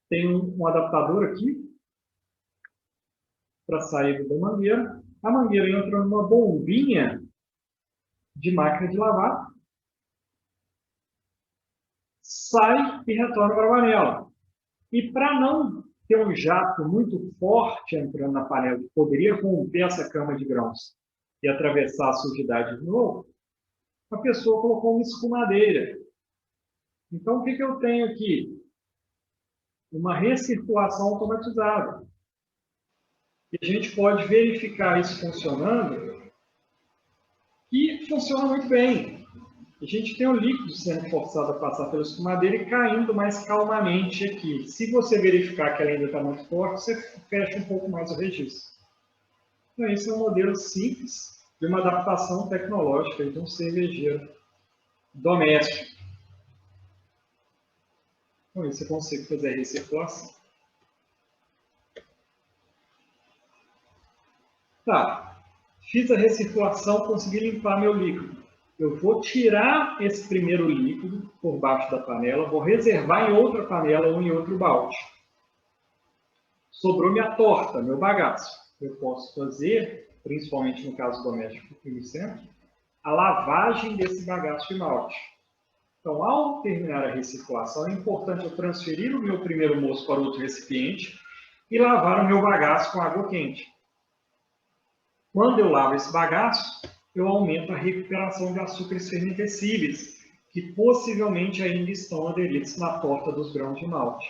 Speaker 1: tem um adaptador aqui para a saída da mangueira. A mangueira entra numa bombinha de máquina de lavar, sai e retorna para a panela. E para não ter um jato muito forte entrando na panela, que poderia romper essa cama de grãos e atravessar a sujidade de novo, a pessoa colocou uma escumadeira. Então, o que eu tenho aqui? Uma recirculação automatizada. E a gente pode verificar isso funcionando, e funciona muito bem. A gente tem o líquido sendo forçado a passar pela escumadeira e caindo mais calmamente aqui. Se você verificar que ela ainda está muito forte, você fecha um pouco mais o registro. Então, esse é um modelo simples de uma adaptação tecnológica de um cervejeiro doméstico. Com isso, eu consigo fazer a recirculação. Tá, fiz a recirculação, consegui limpar meu líquido. Eu vou tirar esse primeiro líquido por baixo da panela, vou reservar em outra panela ou em outro balde. Sobrou minha torta, meu bagaço. Eu posso fazer, principalmente no caso doméstico iniciante, a lavagem desse bagaço de malte. Então, ao terminar a recirculação, é importante eu transferir o meu primeiro moço para outro recipiente e lavar o meu bagaço com água quente. Quando eu lavo esse bagaço, eu aumento a recuperação de açúcares fermentescíveis, que possivelmente ainda estão aderidos na torta dos grãos de malte.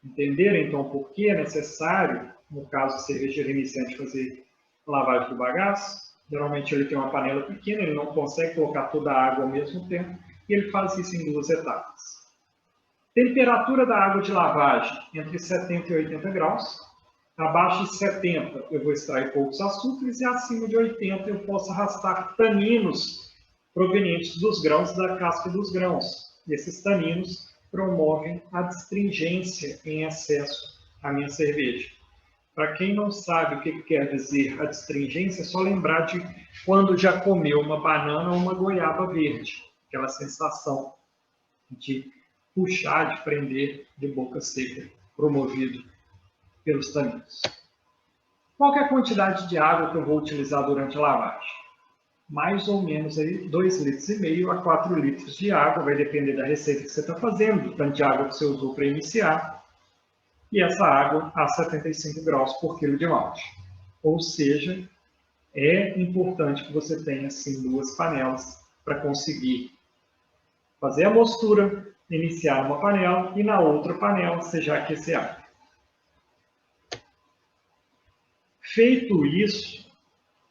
Speaker 1: Entenderam, então, por que é necessário, no caso do cervejeiro iniciante, fazer a lavagem do bagaço? Geralmente ele tem uma panela pequena, ele não consegue colocar toda a água ao mesmo tempo, e ele faz isso em 2 etapas. Temperatura da água de lavagem entre 70 e 80 graus. Abaixo de 70 eu vou extrair poucos açúcares, e acima de 80 eu posso arrastar taninos provenientes dos grãos, da casca dos grãos. E esses taninos promovem a astringência em excesso à minha cerveja. Para quem não sabe o que quer dizer a astringência, é só lembrar de quando já comeu uma banana ou uma goiaba verde. Aquela sensação de puxar, de prender de boca seca, promovido pelos taninos. Qual é a quantidade de água que eu vou utilizar durante a lavagem? Mais ou menos 2,5 litros a 4 litros de água, vai depender da receita que você está fazendo, do tanto de água que você usou para iniciar, e essa água a 75 graus por quilo de malte. Ou seja, é importante que você tenha assim 2 panelas para conseguir fazer a mostura, iniciar numa panela e na outra panela você já aquecer a água. Feito isso,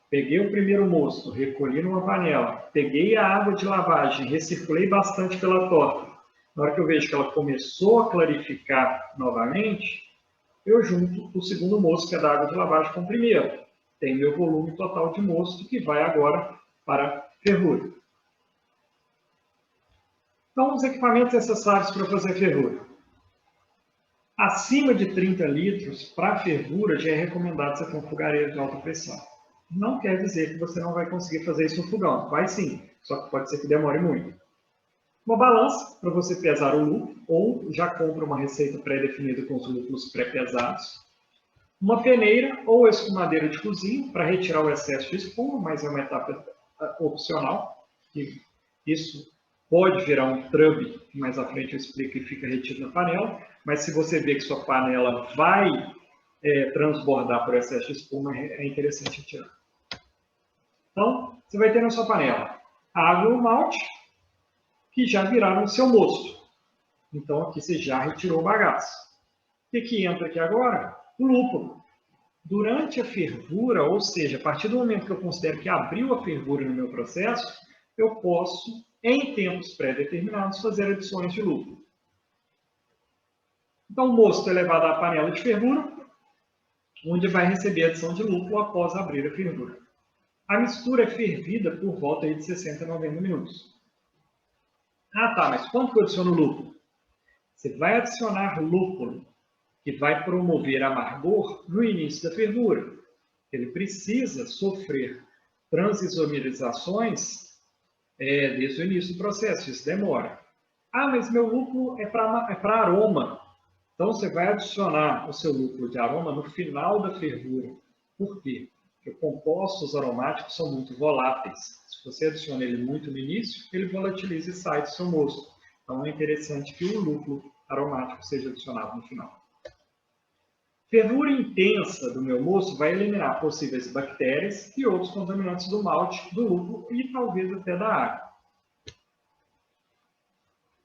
Speaker 1: peguei o primeiro mosto, recolhi numa panela, peguei a água de lavagem, recirculei bastante pela torta. Na hora que eu vejo que ela começou a clarificar novamente, eu junto o segundo mosto, que é da água de lavagem, com o primeiro. Tem meu volume total de mosto, que vai agora para a fervura. Então, os equipamentos necessários para fazer fervura. Acima de 30 litros, para fervura, já é recomendado você ter um fogareiro de alta pressão. Não quer dizer que você não vai conseguir fazer isso no fogão. Vai sim, só que pode ser que demore muito. Uma balança para você pesar o lúpulo, ou já compra uma receita pré-definida com os lúpulos pré-pesados. Uma peneira ou escumadeira de cozinha para retirar o excesso de espuma, mas é uma etapa opcional. Isso pode virar um trub, que mais à frente eu explico e fica retido na panela, mas se você vê que sua panela vai transbordar por excesso de espuma, é interessante retirar. Então, você vai ter na sua panela água e o malte, que já viraram o seu mosto. Então, aqui você já retirou o bagaço. O que entra aqui agora? O lúpulo. Durante a fervura, ou seja, a partir do momento que eu considero que abriu a fervura no meu processo, eu posso, em tempos pré-determinados, fazer adições de lúpulo. Então, o mosto é levado à panela de fervura, onde vai receber a adição de lúpulo após abrir a fervura. A mistura é fervida por volta de 60 a 90 minutos. Ah, tá, mas quando que eu adiciono lúpulo? Você vai adicionar lúpulo, que vai promover amargor no início da fervura. Ele precisa sofrer transisomerizações desde o início do processo, isso demora. Ah, mas meu lúpulo é para aroma. Então, você vai adicionar o seu lúpulo de aroma no final da fervura. Por quê? Porque compostos aromáticos são muito voláteis. Se você adiciona ele muito no início, ele volatiliza e sai do seu mosto. Então, é interessante que o lúpulo aromático seja adicionado no final. Fervura intensa do meu mosto vai eliminar possíveis bactérias e outros contaminantes do malte, do lúpulo e talvez até da água.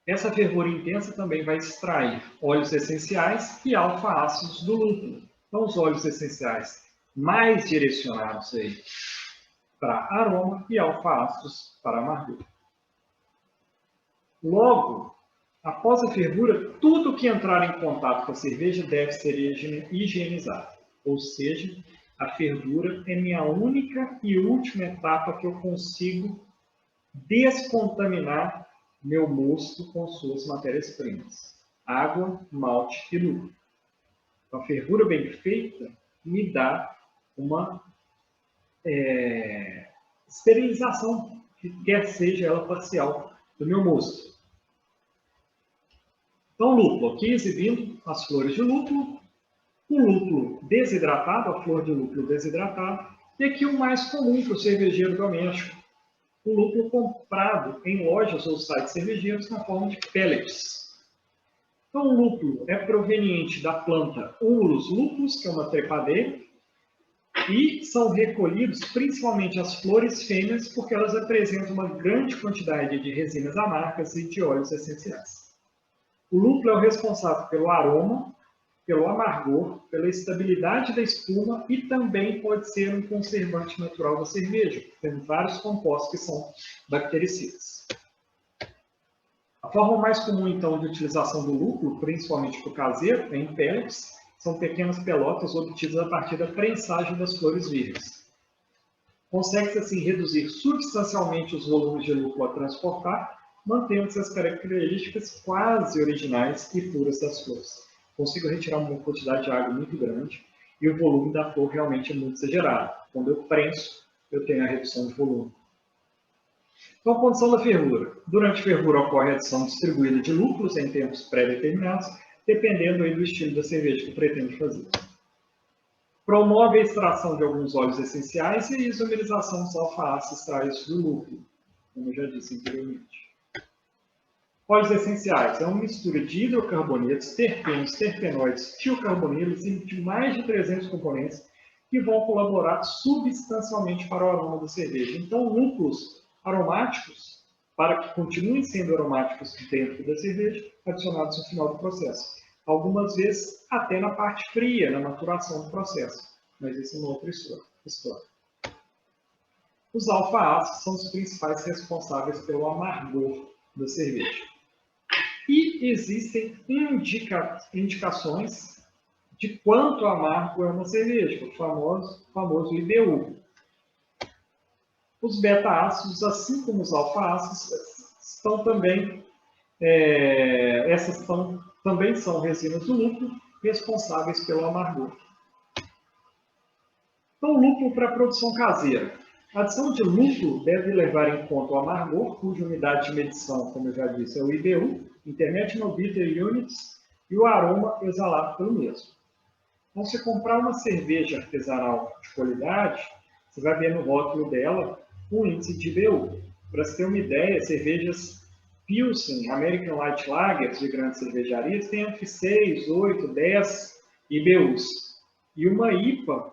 Speaker 1: Essa fervura intensa também vai extrair óleos essenciais e alfa-ácidos do lúpulo. Então, os óleos essenciais mais direcionados aí para aroma e alfa-ácidos para amargor. Logo, após a fervura, tudo que entrar em contato com a cerveja deve ser higienizado. Ou seja, a fervura é minha única e última etapa que eu consigo descontaminar meu mosto com suas matérias-primas. Água, malte e lúpulo. Então, a fervura bem feita me dá uma esterilização, quer seja ela parcial, do meu mosto. Então, lúpulo, aqui exibindo as flores de lúpulo, o lúpulo desidratado, a flor de lúpulo desidratada, e aqui o mais comum para o cervejeiro doméstico, o lúpulo comprado em lojas ou sites cervejeiros na forma de pellets. Então, o lúpulo é proveniente da planta Humulus lupus, que é uma trepadeira, e são recolhidos principalmente as flores fêmeas, porque elas apresentam uma grande quantidade de resinas amargas e de óleos essenciais. O lúpulo é o responsável pelo aroma, pelo amargor, pela estabilidade da espuma e também pode ser um conservante natural da cerveja. Tem vários compostos que são bactericidas. A forma mais comum, então, de utilização do lúpulo, principalmente para o caseiro, é em pellets. São pequenas pelotas obtidas a partir da prensagem das flores virgens. Consegue-se, assim, reduzir substancialmente os volumes de lúpulo a transportar, mantendo-se as características quase originais e puras das flores. Consigo retirar uma quantidade de água muito grande e o volume da flor realmente é muito exagerado. Quando eu prenso, eu tenho a redução de volume. Então, a condição da fervura. Durante a fervura ocorre a adição distribuída de lúpulos em tempos pré-determinados, dependendo aí do estilo da cerveja que pretende fazer. Promove a extração de alguns óleos essenciais e a isomerização dos alfa-ácidos extraídos do lúpulo, como eu já disse anteriormente. Óleos essenciais é uma mistura de hidrocarbonetos, terpenos, terpenoides, tiocarbonilos e de mais de 300 componentes que vão colaborar substancialmente para o aroma da cerveja. Então, lúpulos aromáticos, para que continuem sendo aromáticos dentro da cerveja, adicionados no final do processo. Algumas vezes até na parte fria, na maturação do processo. Mas isso é uma outra história. Os alfa-ácidos são os principais responsáveis pelo amargor da cerveja. E existem indicações de quanto amargo é uma cerveja, o famoso IBU. Os beta-ácidos, assim como os alfa-ácidos, também são resinas do lúpulo responsáveis pelo amargor. Então, o lúpulo para a produção caseira. A adição de lúpulo deve levar em conta o amargor, cuja unidade de medição, como eu já disse, é o IBU, International Bitter Units, e o aroma exalado pelo mesmo. Então, se comprar uma cerveja artesanal de qualidade, você vai ver no rótulo dela o índice de IBU. Para você ter uma ideia, cervejas Pilsen, American Light Lagers de grandes cervejarias têm entre 6, 8, 10 IBUs. E uma IPA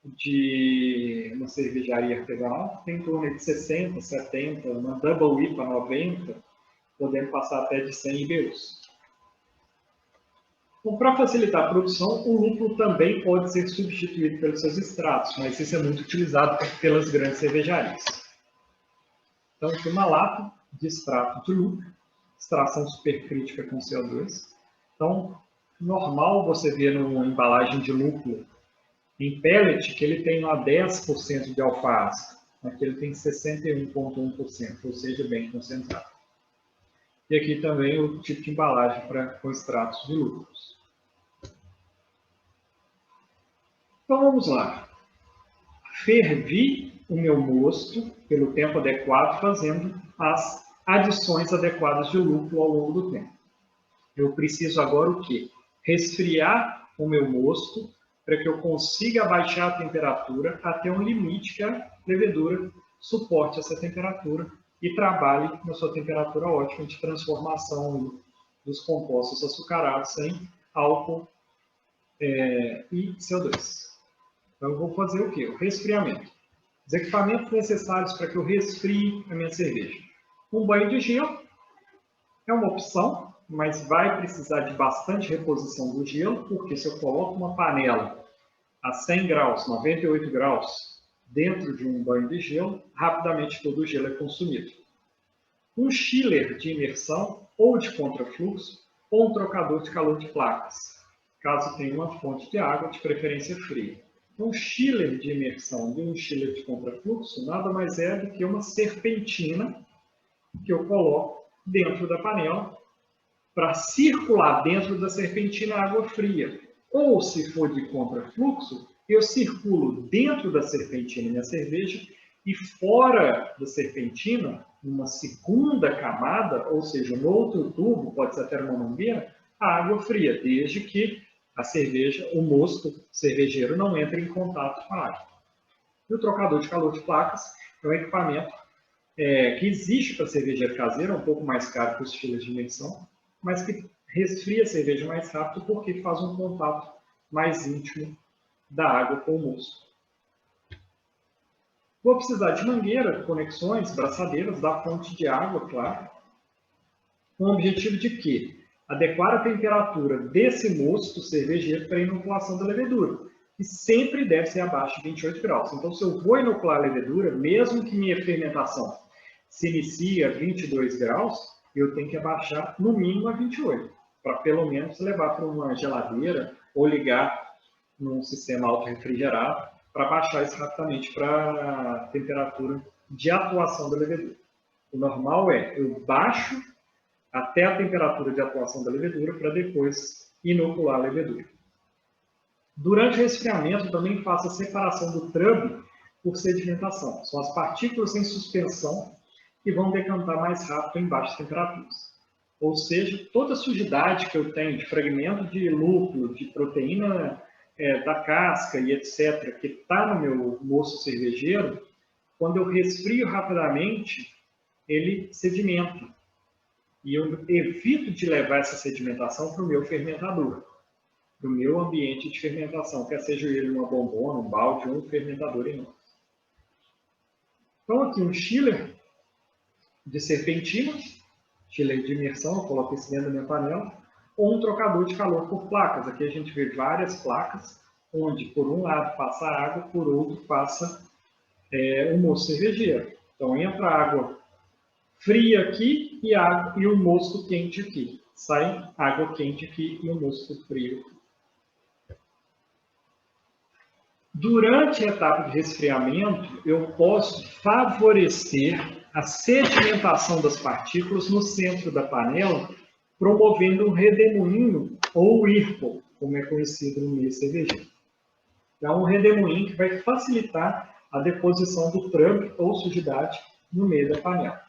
Speaker 1: de uma cervejaria artesanal tem em torno de 60, 70, uma Double IPA 90, podendo passar até de 100 IBUs. Então, para facilitar a produção, o lúpulo também pode ser substituído pelos seus extratos, mas isso é muito utilizado pelas grandes cervejarias. Então, aqui uma lata de extrato de lúpulo, extração supercrítica com CO2. Então, normal você ver numa embalagem de lúpulo em pellet que ele tem lá 10% de alfa-ácido. Aqui ele tem 61,1%, ou seja, bem concentrado. E aqui também o tipo de embalagem com extratos de lúpulos. Então vamos lá. Fervi o meu mosto pelo tempo adequado, fazendo as adições adequadas de lúpulo ao longo do tempo. Eu preciso agora o quê? Resfriar o meu mosto para que eu consiga abaixar a temperatura até um limite que a levedura suporte essa temperatura e trabalhe na sua temperatura ótima de transformação dos compostos açucarados em álcool e CO2. Então, eu vou fazer o quê? O resfriamento. Os equipamentos necessários para que eu resfrie a minha cerveja. Um banho de gelo é uma opção, mas vai precisar de bastante reposição do gelo, porque se eu coloco uma panela a 100 graus, 98 graus, dentro de um banho de gelo, rapidamente todo o gelo é consumido. Um chiller de imersão ou de contrafluxo, ou um trocador de calor de placas, caso tenha uma fonte de água, de preferência fria. Um chiller de imersão e um chiller de contrafluxo nada mais é do que uma serpentina que eu coloco dentro da panela para circular dentro da serpentina água fria. Ou, se for de contrafluxo, eu circulo dentro da serpentina minha cerveja e fora da serpentina, numa segunda camada, ou seja, no outro tubo, pode ser até uma mangueira, a água fria, desde que a cerveja, o mosto cervejeiro não entre em contato com a água. E o trocador de calor de placas é um equipamento que existe para cervejeiro caseiro, é um pouco mais caro que os chillers de imersão, mas que resfria a cerveja mais rápido porque faz um contato mais íntimo da água com o mosto. Vou precisar de mangueira, conexões, braçadeiras, da fonte de água, claro, com o objetivo de quê? Adequar a temperatura desse mosto cervejeiro para a inoculação da levedura, que sempre deve ser abaixo de 28 graus. Então, se eu vou inocular a levedura, mesmo que minha fermentação se inicie a 22 graus, eu tenho que abaixar no mínimo a 28, para pelo menos levar para uma geladeira ou ligar num sistema auto-refrigerado para baixar isso rapidamente para a temperatura de atuação da levedura. O normal é eu baixo até a temperatura de atuação da levedura para depois inocular a levedura. Durante o resfriamento, também faço a separação do trub por sedimentação. São as partículas em suspensão que vão decantar mais rápido em baixas temperaturas. Ou seja, toda a sujidade que eu tenho de fragmento de lúpulo, de proteína da casca e etc., que está no meu mosto cervejeiro, quando eu resfrio rapidamente, ele sedimenta. E eu evito de levar essa sedimentação para o meu fermentador, para o meu ambiente de fermentação, quer seja ele uma bombona, um balde ou um fermentador enorme. Então, aqui um chiller de serpentina, chiller de imersão, eu coloco esse dentro da minha panela, ou um trocador de calor por placas. Aqui a gente vê várias placas, onde por um lado passa a água, por outro passa o mosto cervejeiro. Então entra a água fria aqui e o mosto quente aqui. Sai água quente aqui e o mosto frio aqui. Durante a etapa de resfriamento, eu posso favorecer a sedimentação das partículas no centro da panela, promovendo um redemoinho ou whirlpool, como é conhecido no meio cervejeiro. Então, um redemoinho que vai facilitar a deposição do trâmite ou sujidade no meio da panela.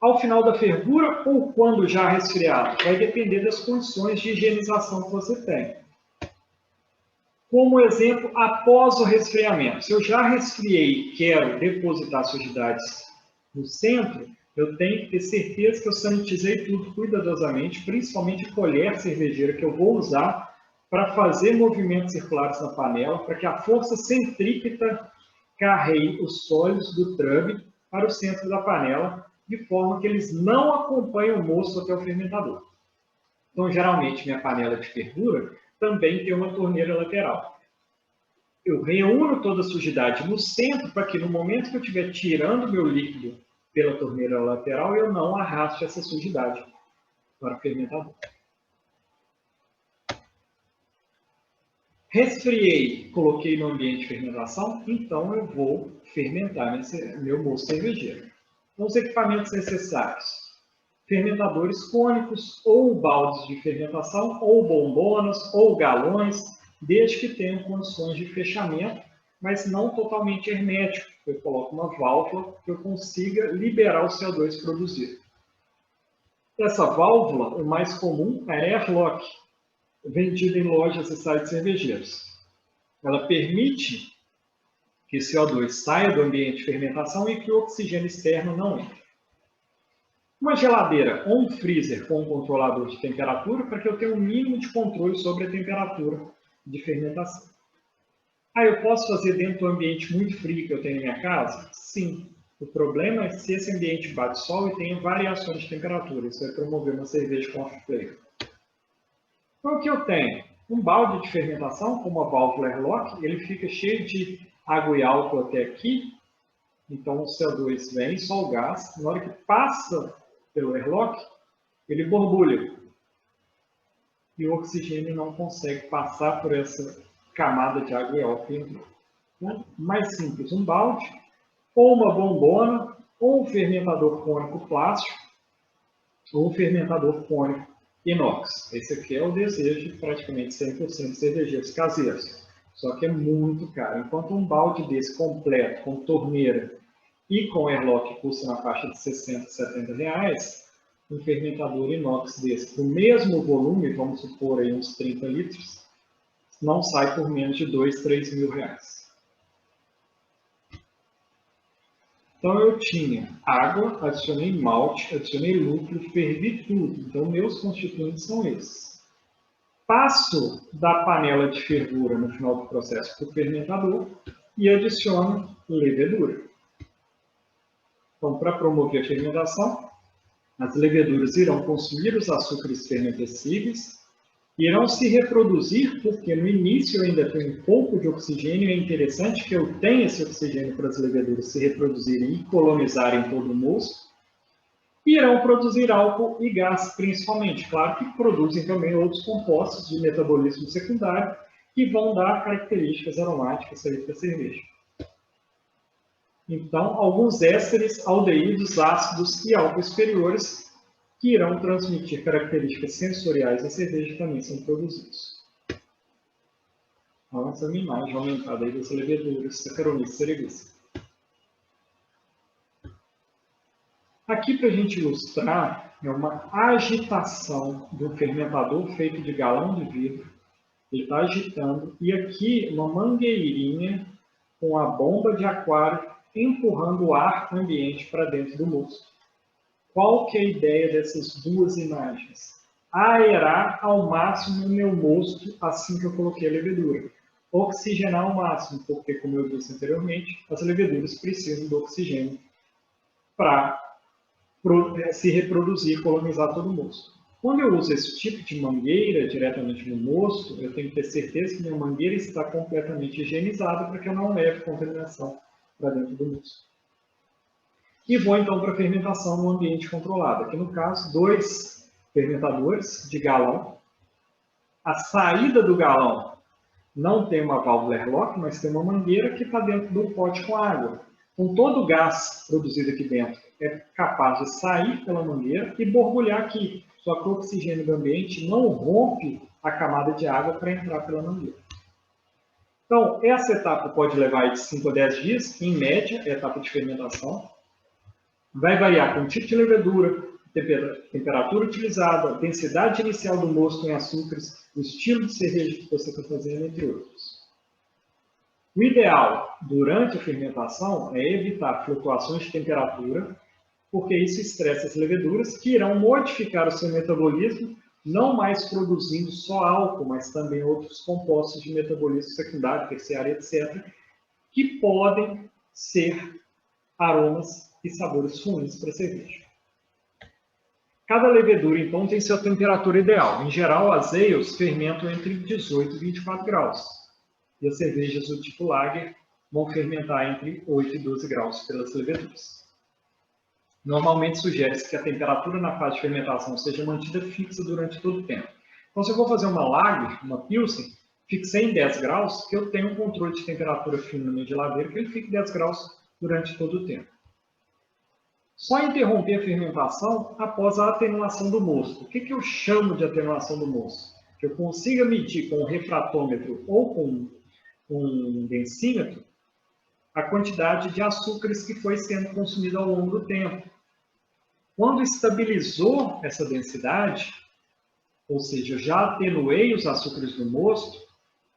Speaker 1: Ao final da fervura ou quando já resfriado, vai depender das condições de higienização que você tem. Como exemplo, após o resfriamento, se eu já resfriei e quero depositar sujidades no centro, eu tenho que ter certeza que eu sanitizei tudo cuidadosamente, principalmente a colher cervejeira que eu vou usar para fazer movimentos circulares na panela, para que a força centrípeta carregue os sólidos do trube para o centro da panela, de forma que eles não acompanhem o mosto até o fermentador. Então, geralmente, minha panela de fervura também tem uma torneira lateral. Eu reúno toda a sujidade no centro para que no momento que eu estiver tirando meu líquido pela torneira lateral, eu não arraste essa sujidade para o fermentador. Resfriei, coloquei no ambiente de fermentação, então eu vou fermentar meu mosto cervejeiro. Então, os equipamentos necessários: fermentadores cônicos, ou baldes de fermentação, ou bombonas, ou galões, desde que tenham condições de fechamento, mas não totalmente hermético. Eu coloco uma válvula que eu consiga liberar o CO2 produzido. Essa válvula, o mais comum, é a Airlock, vendida em lojas e sites cervejeiros. Ela permite que o CO2 saia do ambiente de fermentação e que o oxigênio externo não entre. Uma geladeira ou um freezer com um controlador de temperatura para que eu tenha um mínimo de controle sobre a temperatura de fermentação. Eu posso fazer dentro do ambiente muito frio que eu tenho em minha casa? Sim. O problema é se esse ambiente bate sol e tem variações de temperatura. Isso vai promover uma cerveja com off-flavor. Então, o que eu tenho? Um balde de fermentação com uma válvula Airlock, ele fica cheio de água e álcool até aqui. Então, o CO2 vem, só o gás. Na hora que passa pelo Airlock, ele borbulha. E o oxigênio não consegue passar por essa camada de água e álcool. Então, mais simples, um balde, ou uma bombona, ou um fermentador cônico plástico, ou um fermentador cônico inox. Esse aqui é o desejo de praticamente 100% de cervejeiros caseiros. Só que é muito caro. Enquanto um balde desse completo, com torneira e com Airlock, custa na faixa de 60, 70 reais, um fermentador inox desse, do mesmo volume, vamos supor aí uns 30 litros, não sai por menos de 2, 3 mil reais. Então eu tinha água, adicionei malte, adicionei lúpulo, fervi tudo. Então meus constituintes são esses. Passo da panela de fervura no final do processo para o fermentador e adiciono levedura. Então, para promover a fermentação, as leveduras irão consumir os açúcares fermentescíveis, irão se reproduzir, porque no início eu ainda tenho um pouco de oxigênio, é interessante que eu tenha esse oxigênio para as leveduras se reproduzirem e colonizarem todo o mosto, e irão produzir álcool e gás, principalmente. Claro que produzem também outros compostos de metabolismo secundário, que vão dar características aromáticas aí para a cerveja. Então, alguns ésteres, aldeídos, ácidos e álcool superiores que irão transmitir características sensoriais à cerveja também são produzidos. Então, essa é uma imagem aumentada aí das leveduras Saccharomyces cerevisiae. Aqui, para a gente ilustrar, é uma agitação do fermentador feito de galão de vidro. Ele está agitando. E aqui, uma mangueirinha com a bomba de aquário empurrando o ar ambiente para dentro do mosto. Qual que é a ideia dessas duas imagens? Aerar ao máximo o meu mosto assim que eu coloquei a levedura. Oxigenar ao máximo, porque, como eu disse anteriormente, as leveduras precisam do oxigênio para se reproduzir e colonizar todo o mosto. Quando eu uso esse tipo de mangueira diretamente no mosto, eu tenho que ter certeza que minha mangueira está completamente higienizada para que eu não leve contaminação para dentro do mosto. E vou então para a fermentação no ambiente controlado. Aqui no caso, 2 fermentadores de galão. A saída do galão não tem uma válvula Airlock, mas tem uma mangueira que está dentro do pote com água. Com todo o gás produzido aqui dentro, é capaz de sair pela mangueira e borbulhar aqui. Só que o oxigênio do ambiente não rompe a camada de água para entrar pela mangueira. Então, essa etapa pode levar de 5 a 10 dias, em média, é a etapa de fermentação. Vai variar com o tipo de levedura, temperatura utilizada, densidade inicial do mosto em açúcares, o estilo de cerveja que você está fazendo, entre outros. O ideal, durante a fermentação, é evitar flutuações de temperatura, porque isso estressa as leveduras, que irão modificar o seu metabolismo, não mais produzindo só álcool, mas também outros compostos de metabolismo secundário, terciário, etc., que podem ser aromas e sabores ruins para a cerveja. Cada levedura, então, tem sua temperatura ideal. Em geral, as ales fermentam entre 18 e 24 graus. E as cervejas do tipo Lager vão fermentar entre 8 e 12 graus pelas leveduras. Normalmente sugere-se que a temperatura na fase de fermentação seja mantida fixa durante todo o tempo. Então, se eu vou fazer uma Lager, uma Pilsen, fixei em 10 graus, que eu tenho um controle de temperatura fino na minha geladeira, que ele fique 10 graus durante todo o tempo. Só interromper a fermentação após a atenuação do mosto. O que eu chamo de atenuação do mosto? Que eu consiga medir com um refratômetro ou com um densímetro a quantidade de açúcares que foi sendo consumida ao longo do tempo. Quando estabilizou essa densidade, ou seja, já atenuei os açúcares do mosto,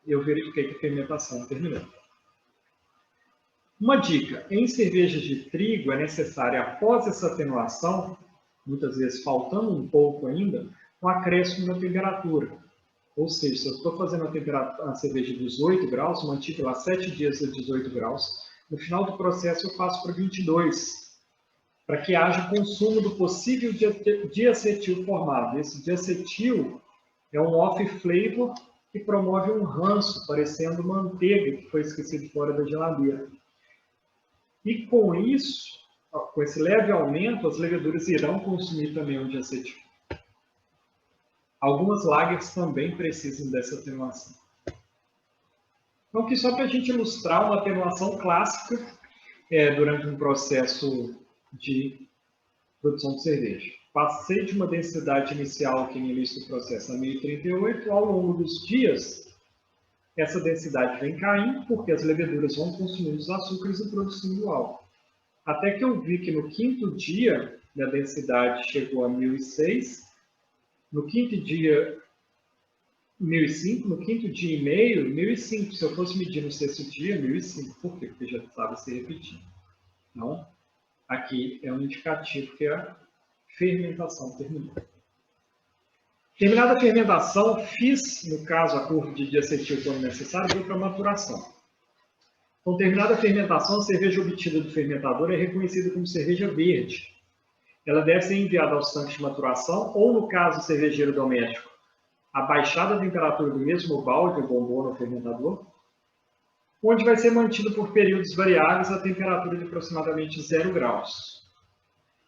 Speaker 1: eu verifiquei que a fermentação terminou. Uma dica, em cervejas de trigo é necessário, após essa atenuação, muitas vezes faltando um pouco ainda, um acréscimo na temperatura. Ou seja, se eu estou fazendo a cerveja de 18 graus, mantive lá 7 dias a 18 graus, no final do processo eu passo para 22, para que haja consumo do possível diacetil formado. Esse diacetil é um off-flavor que promove um ranço, parecendo manteiga que foi esquecido fora da geladeira. E com isso, com esse leve aumento, as leveduras irão consumir também o diacetil. Algumas lagers também precisam dessa atenuação. Então, aqui só para a gente ilustrar uma atenuação clássica durante um processo de produção de cerveja. Passei de uma densidade inicial aqui no início do processo a 1038, ao longo dos dias, essa densidade vem caindo, porque as leveduras vão consumindo os açúcares e produzindo álcool. Até que eu vi que no quinto dia, a densidade chegou a 1006, no quinto dia, 1005, no quinto dia e meio, 1005. Se eu fosse medir no sexto dia, 1005. Por quê? Porque já estava se repetindo. Então, aqui é um indicativo que a fermentação terminou. Terminada a fermentação, fiz, no caso, a curva de diacetil quando necessário, vou para a maturação. Então, terminada a fermentação, a cerveja obtida do fermentador é reconhecida como cerveja verde. Ela deve ser enviada aos tanques de maturação, ou, no caso cervejeiro doméstico, abaixada a temperatura do mesmo balde ou bombom no fermentador, onde vai ser mantido por períodos variáveis a temperatura de aproximadamente 0 graus.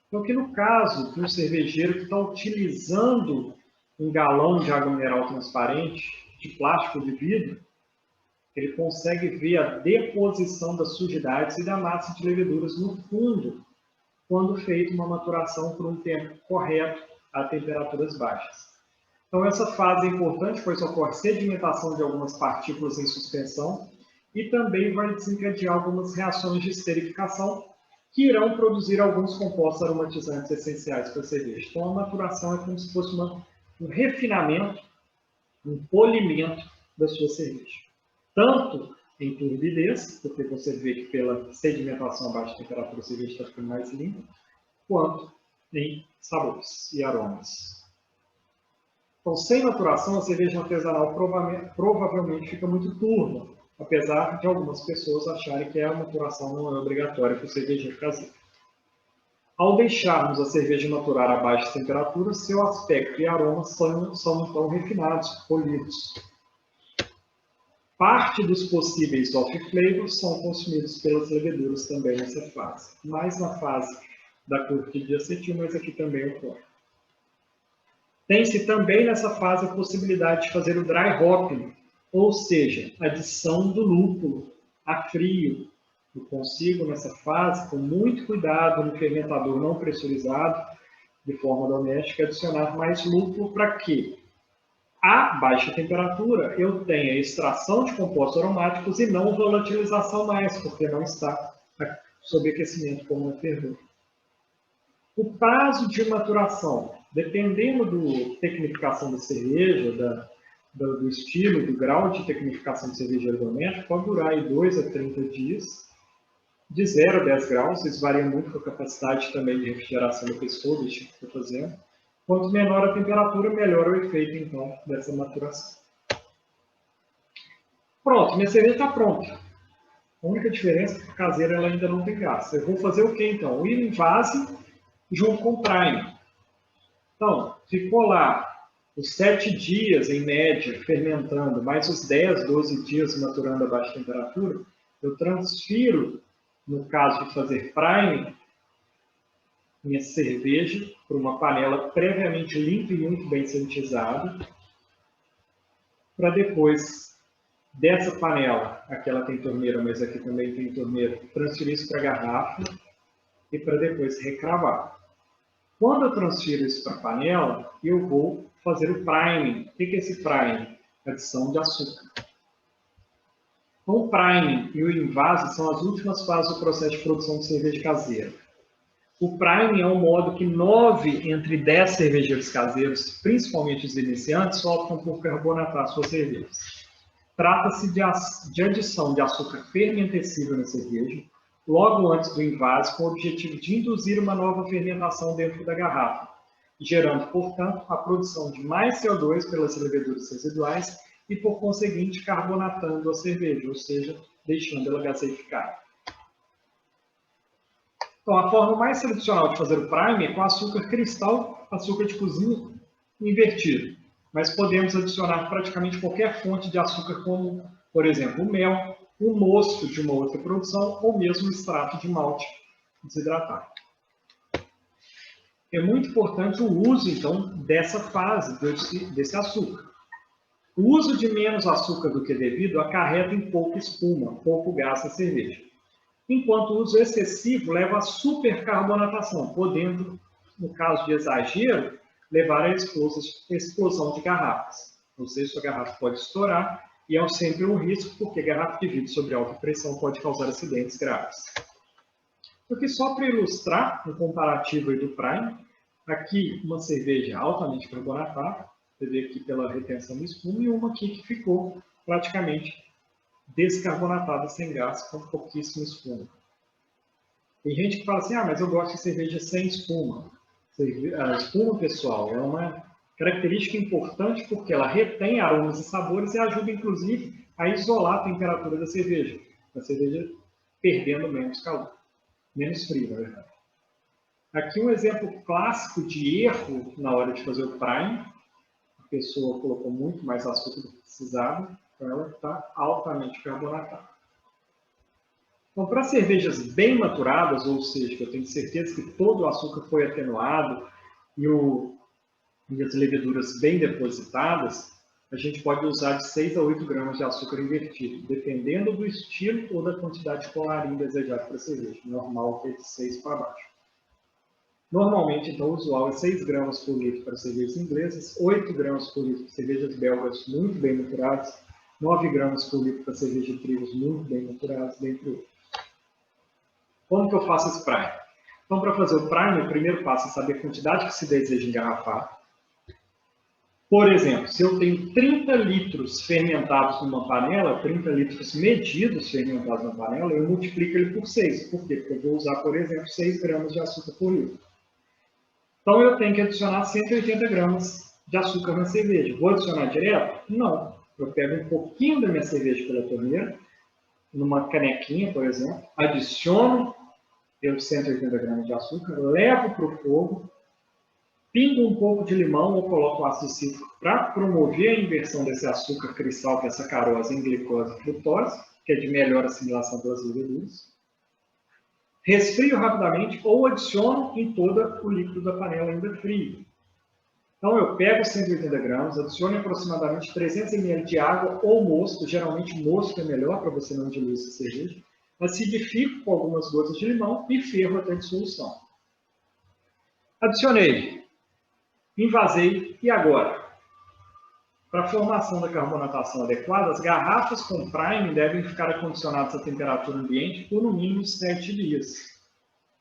Speaker 1: Então, aqui no caso de um cervejeiro que está utilizando um galão de água mineral transparente, de plástico ou de vidro, ele consegue ver a deposição das sujidades e da massa de leveduras no fundo, quando feita uma maturação por um tempo correto a temperaturas baixas. Então, essa fase é importante, pois ocorre sedimentação de algumas partículas em suspensão e também vai desencadear algumas reações de esterificação que irão produzir alguns compostos aromatizantes essenciais para a cerveja. Então, a maturação é como se fosse um refinamento, um polimento da sua cerveja. Tanto em turbidez, porque você vê que pela sedimentação a baixa temperatura a cerveja está ficando mais limpa, quanto em sabores e aromas. Então, sem maturação, a cerveja artesanal provavelmente fica muito turva, apesar de algumas pessoas acharem que a maturação não é obrigatória para o cervejeiro caseiro. Ao deixarmos a cerveja maturar a baixa temperatura, seu aspecto e aromas são então refinados, polidos. Parte dos possíveis off-flavors são consumidos pelas leveduras também nessa fase. Mais na fase da curva de diacetil, mas aqui também ocorre. Tem-se também nessa fase a possibilidade de fazer o dry hopping, ou seja, adição do lúpulo a frio. Eu consigo, nessa fase, com muito cuidado no fermentador não pressurizado, de forma doméstica, adicionar mais lúpulo para quê? A baixa temperatura, eu tenho a extração de compostos aromáticos e não volatilização mais, porque não está sob aquecimento como na fervura. O prazo de maturação, dependendo da tecnificação da cerveja, do estilo, do grau de tecnificação de cervejeiro doméstico, pode durar aí 2 a 30 dias, de 0 a 10 graus, isso varia muito com a capacidade também de refrigeração da pessoa, do tipo que está fazendo. Quanto menor a temperatura, melhor o efeito, então, dessa maturação. Pronto, minha cerveja está pronta. A única diferença é que a caseira ela ainda não tem gás. Eu vou fazer o que, então? O invase junto com o prime. Então, ficou lá os 7 dias, em média, fermentando, mais os 10, 12 dias maturando a baixa temperatura, eu transfiro, no caso de fazer prime, minha cerveja para uma panela previamente limpa e muito bem sanitizada, para depois dessa panela, aqui ela tem torneira, mas aqui também tem torneira, transferir isso para a garrafa e para depois recravar. Quando eu transfiro isso para a panela, eu vou fazer o priming. O que é esse priming? Adição de açúcar. Então, o priming e o invase são as últimas fases do processo de produção de cerveja caseira. O priming é um modo que 9 entre 10 cervejeiros caseiros, principalmente os iniciantes, optam por carbonatar suas cervejas. Trata-se de adição de açúcar fermentescível na cerveja, logo antes do invase, com o objetivo de induzir uma nova fermentação dentro da garrafa, gerando, portanto, a produção de mais CO2 pelas leveduras residuais e, por conseguinte, carbonatando a cerveja, ou seja, deixando ela gaseificada. Então, a forma mais tradicional de fazer o prime é com açúcar cristal, açúcar de cozinha invertido. Mas podemos adicionar praticamente qualquer fonte de açúcar, como, por exemplo, o mel, o mosto de uma outra produção, ou mesmo o extrato de malte desidratado. É muito importante o uso, então, dessa fase, desse açúcar. O uso de menos açúcar do que devido acarreta em pouca espuma, pouco gás na cerveja. Enquanto o uso excessivo leva à supercarbonatação, podendo, no caso de exagero, levar à explosão de garrafas. Ou seja, sua garrafa pode estourar e é sempre um risco, porque garrafa de vidro sobre alta pressão pode causar acidentes graves. Aqui só para ilustrar um comparativo aí do prime, aqui uma cerveja altamente carbonatada, você vê aqui pela retenção de espuma, e uma aqui que ficou praticamente descarbonatada sem gás, com pouquíssima espuma. Tem gente que fala assim, mas eu gosto de cerveja sem espuma. A espuma, pessoal, é uma característica importante porque ela retém aromas e sabores e ajuda, inclusive, a isolar a temperatura da cerveja perdendo menos calor, menos frio, na verdade. Aqui um exemplo clássico de erro na hora de fazer o prime. A pessoa colocou muito mais açúcar do que precisava, então ela está altamente carbonatada. Então, para cervejas bem maturadas, ou seja, que eu tenho certeza que todo o açúcar foi atenuado e as leveduras bem depositadas, a gente pode usar de 6 a 8 gramas de açúcar invertido, dependendo do estilo ou da quantidade de colarinho desejado para a cerveja. Normal é de 6 para baixo. Normalmente, então, o usual é 6 gramas por litro para cervejas inglesas, 8 gramas por litro para cervejas belgas muito bem maturadas, 9 gramas por litro para cerveja de trigos muito bem maturadas, dentre outros. Como que eu faço esse prime? Então, para fazer o prime, o primeiro passo é saber a quantidade que se deseja engarrafar. Por exemplo, se eu tenho 30 litros fermentados numa panela, 30 litros medidos fermentados na panela, eu multiplico ele por 6. Por quê? Porque eu vou usar, por exemplo, 6 gramas de açúcar por litro. Então, eu tenho que adicionar 180 gramas de açúcar na cerveja. Vou adicionar direto? Não. Eu pego um pouquinho da minha cerveja pela torneira, numa canequinha, por exemplo, adiciono os 180 gramas de açúcar, levo para o fogo, pingo um pouco de limão ou coloco ácido cítrico para promover a inversão desse açúcar cristal, que é sacarose, em glicose e frutose, que é de melhor assimilação pelas leveduras. Resfrio rapidamente ou adiciono em todo o líquido da panela ainda frio. Então, eu pego 180 gramas, adiciono aproximadamente 300 ml de água ou mosto, geralmente mosto é melhor para você não diluir essa cerveja, acidifico com algumas gotas de limão e fervo até a dissolução. Adicionei, invasei e agora? Para a formação da carbonatação adequada, as garrafas com prime devem ficar acondicionadas à temperatura ambiente por no mínimo 7 dias.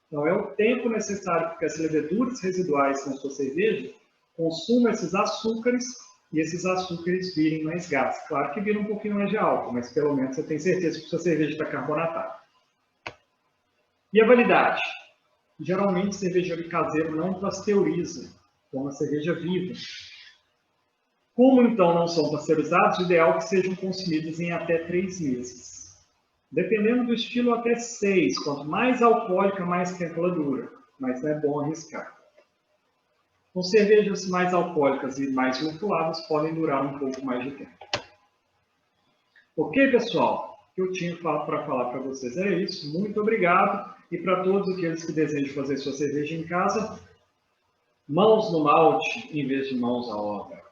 Speaker 1: Então, é o tempo necessário para que as leveduras residuais na sua cerveja consumam esses açúcares e esses açúcares virem mais gás. Claro que vira um pouquinho mais de álcool, mas pelo menos você tem certeza que sua cerveja está carbonatada. E a validade? Geralmente, cervejeiro caseiro não pasteuriza, toma cerveja viva. Como, então, não são pasteurizados, o ideal é que sejam consumidos em até 3 meses. Dependendo do estilo, até 6. Quanto mais alcoólica, mais tempo ela dura. Mas não é bom arriscar. Com cervejas mais alcoólicas e mais lupuladas, podem durar um pouco mais de tempo. Ok, pessoal? O que eu tinha para falar para vocês era isso. Muito obrigado. E para todos aqueles que desejam fazer sua cerveja em casa, mãos no malte em vez de mãos à obra.